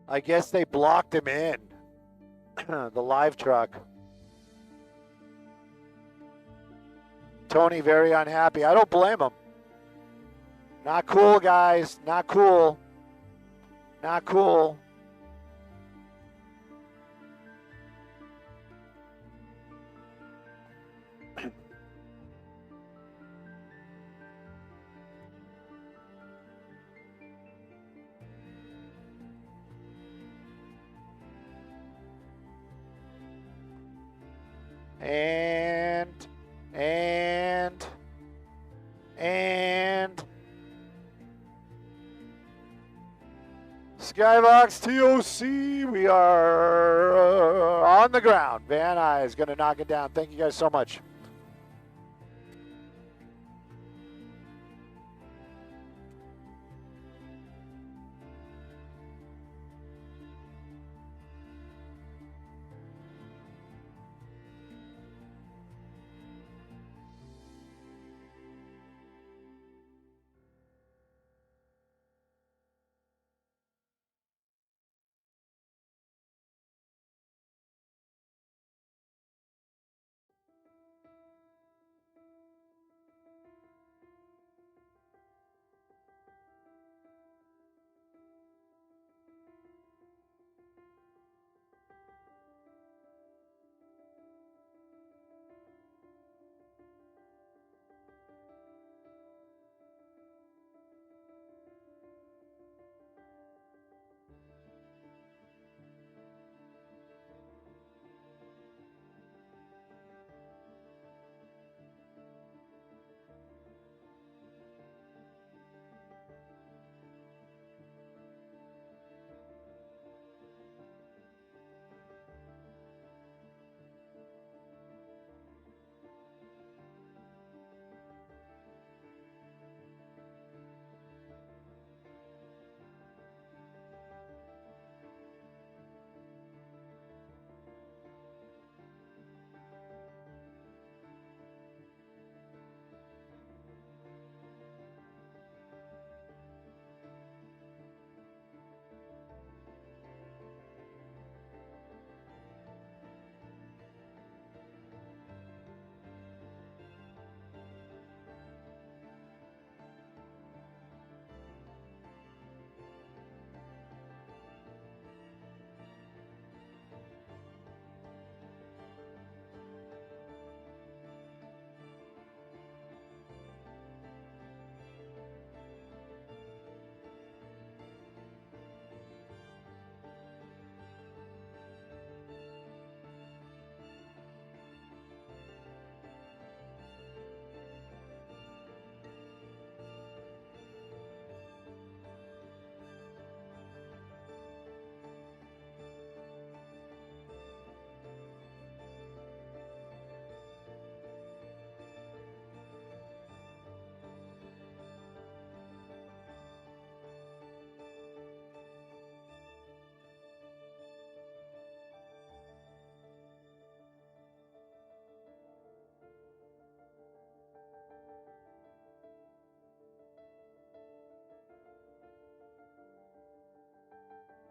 I guess they blocked him in, the live truck. Tony very unhappy. I don't blame him. Not cool, guys. Not cool. Not cool. And Skybox TOC, we are on the ground. Van Nuys going to knock it down. Thank you guys so much.